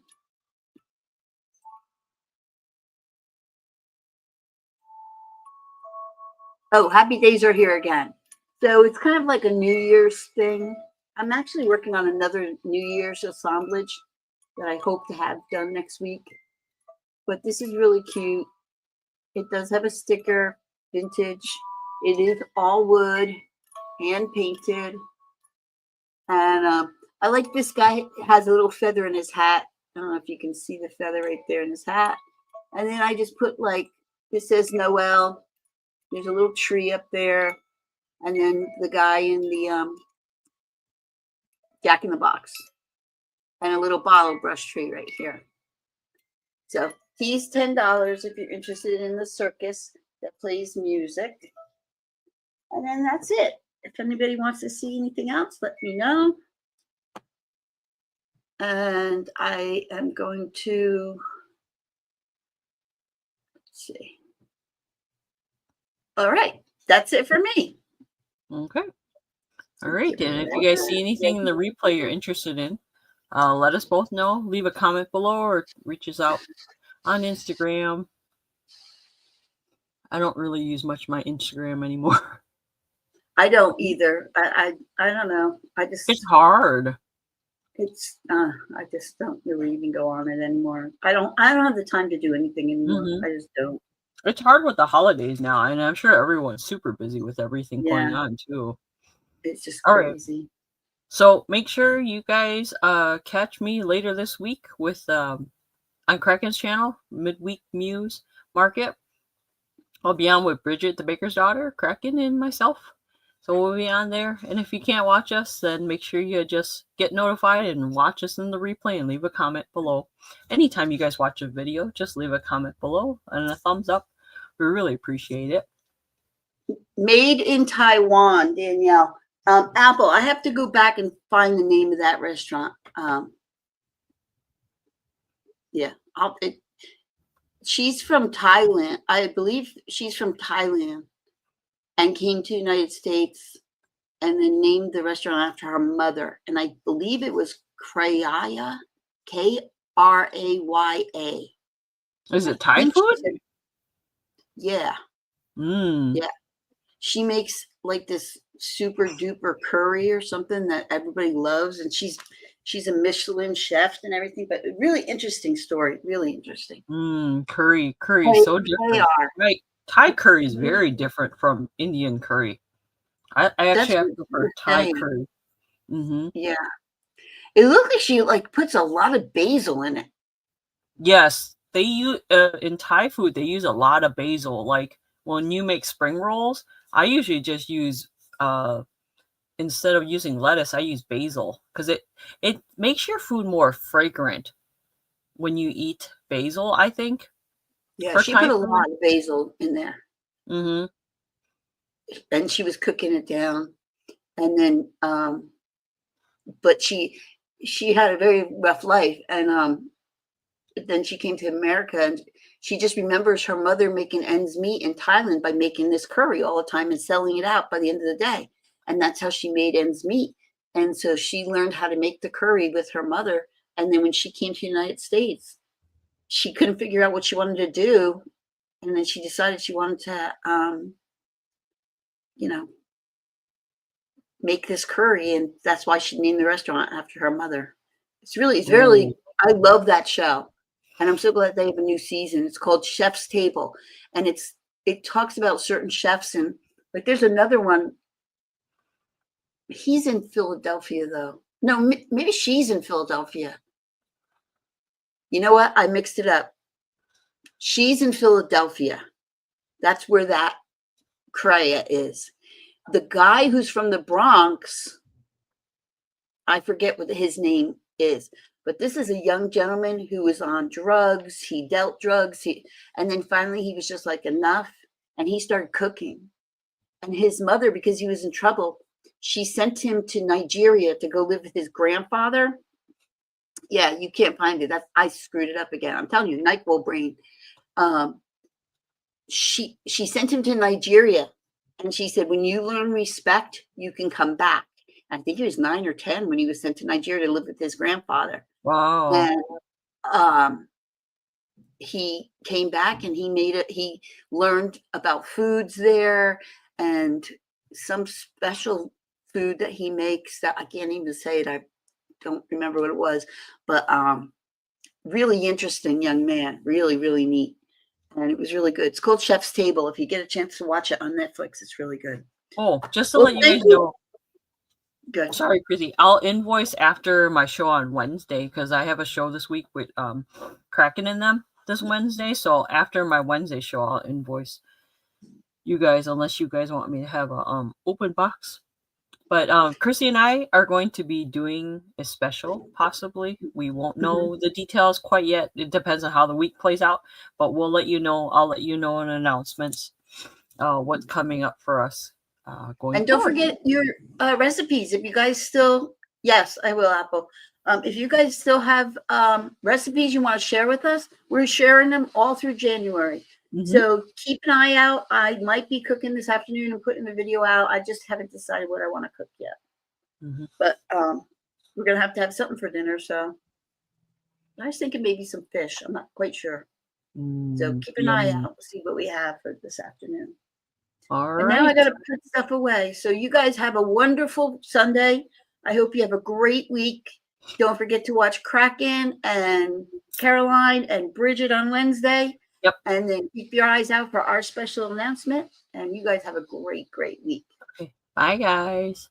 Oh, Happy Days Are Here Again. So it's kind of like a New Year's thing. I'm actually working on another New Year's assemblage that I hope to have done next week. But this is really cute. It does have a sticker, vintage. It is all wood, hand painted. And I like this guy has a little feather in his hat. I don't know if you can see the feather right there in his hat. And then I just put like, this says Noel. There's a little tree up there. And then the guy in the Jack in the Box. And a little bottle brush tree right here. So he's $10 if you're interested in the circus that plays music. And then that's it. If anybody wants to see anything else, let me know. And I am going to, let's see. All right. That's it for me. Okay. All right. And if you guys see anything in the replay you're interested in, let us both know. Leave a comment below or reach us out on Instagram. I don't really use much of my Instagram anymore. I don't either. I don't know. It's hard. I just don't really even go on it anymore. I don't have the time to do anything anymore. I just don't. It's hard with the holidays now, and I'm sure everyone's super busy with everything going on too. It's just crazy. Right. So make sure you guys catch me later this week with on Kraken's channel, Midweek Muse Market. I'll be on with Bridget, the baker's daughter, Kraken, and myself. So we'll be on there. And if you can't watch us, then make sure you just get notified and watch us in the replay and leave a comment below. Anytime you guys watch a video, just leave a comment below and a thumbs up. We really appreciate it. Made in Taiwan, Danielle. Apple, I have to go back and find the name of that restaurant. She's from Thailand. I believe she's from Thailand and came to the United States and then named the restaurant after her mother. And I believe it was Kraya, Kraya. Is it Thai food? Yeah. Yeah. She makes like this super duper curry or something that everybody loves. And she's a Michelin chef and everything, but a really interesting story. Really interesting. Curry is so different. Right. Thai curry is very different from Indian curry. I actually have to prefer Thai curry. Yeah. It looked like she like puts a lot of basil in it. Yes, they use in Thai food. They use a lot of basil. Like when you make spring rolls, I usually just use instead of using lettuce, I use basil because it makes your food more fragrant when you eat basil. I think Yeah, for she put Thai a food. lot of basil in there, Mm-hmm. and she was cooking it down. And then, but she had a very rough life, and then she came to America, and she just remembers her mother making ends meet in Thailand by making this curry all the time and selling it out by the end of the day, and that's how she made ends meet. And so she learned how to make the curry with her mother. And then when she came to the United States, she couldn't figure out what she wanted to do, and then she decided she wanted to, you know, make this curry, and that's why she named the restaurant after her mother. It's Ooh. really, I love that show, and I'm so glad they have a new season. It's called Chef's Table, and it talks about certain chefs, and like there's another one. He's in Philadelphia though. No, maybe she's in Philadelphia. You know what? I mixed it up. She's in Philadelphia. That's where that Craya is. The guy who's from the Bronx, I forget what his name is, but this is a young gentleman who was on drugs. He dealt drugs. And then finally he was just like, enough. And he started cooking. And his mother, because he was in trouble, she sent him to Nigeria to go live with his grandfather. Yeah, you can't find it. I screwed it up again. I'm telling you, NyQuil brain. Um, she sent him to Nigeria, and she said, when you learn respect, you can come back. I think he was 9 or 10 when he was sent to Nigeria to live with his grandfather. Wow. And he came back and he learned about foods there, and some special food that he makes that I can't even say it. I don't remember what it was, but really interesting young man, really, really neat. And it was really good. It's called Chef's Table. If you get a chance to watch it on Netflix, it's really good. Oh, just to Well, let you thank guys you. know, Good. sorry, Chrissy. I'll invoice after my show on Wednesday because I have a show this week with Kraken in them this Wednesday. So after my Wednesday show, I'll invoice you guys unless you guys want me to have a open box. But Chrissy and I are going to be doing a special, possibly. We won't know the details quite yet. It depends on how the week plays out, but we'll let you know. I'll let you know in announcements what's coming up for us going And don't forward. forget your recipes. If you guys still, yes, I will, Apple. If you guys still have recipes you want to share with us, we're sharing them all through January. Mm-hmm. So keep an eye out. I might be cooking this afternoon and putting the video out. I just haven't decided what I want to cook yet. Mm-hmm. But we're going to have something for dinner. So I was thinking maybe some fish. I'm not quite sure. So keep an eye Yummy. out. We'll see what we have for this afternoon. All And now I right. got to put stuff away. So you guys have a wonderful Sunday. I hope you have a great week. Don't forget to watch Kraken and Caroline and Bridget on Wednesday. Yep. And then keep your eyes out for our special announcement. And you guys have a great, great week. Okay. Bye, guys.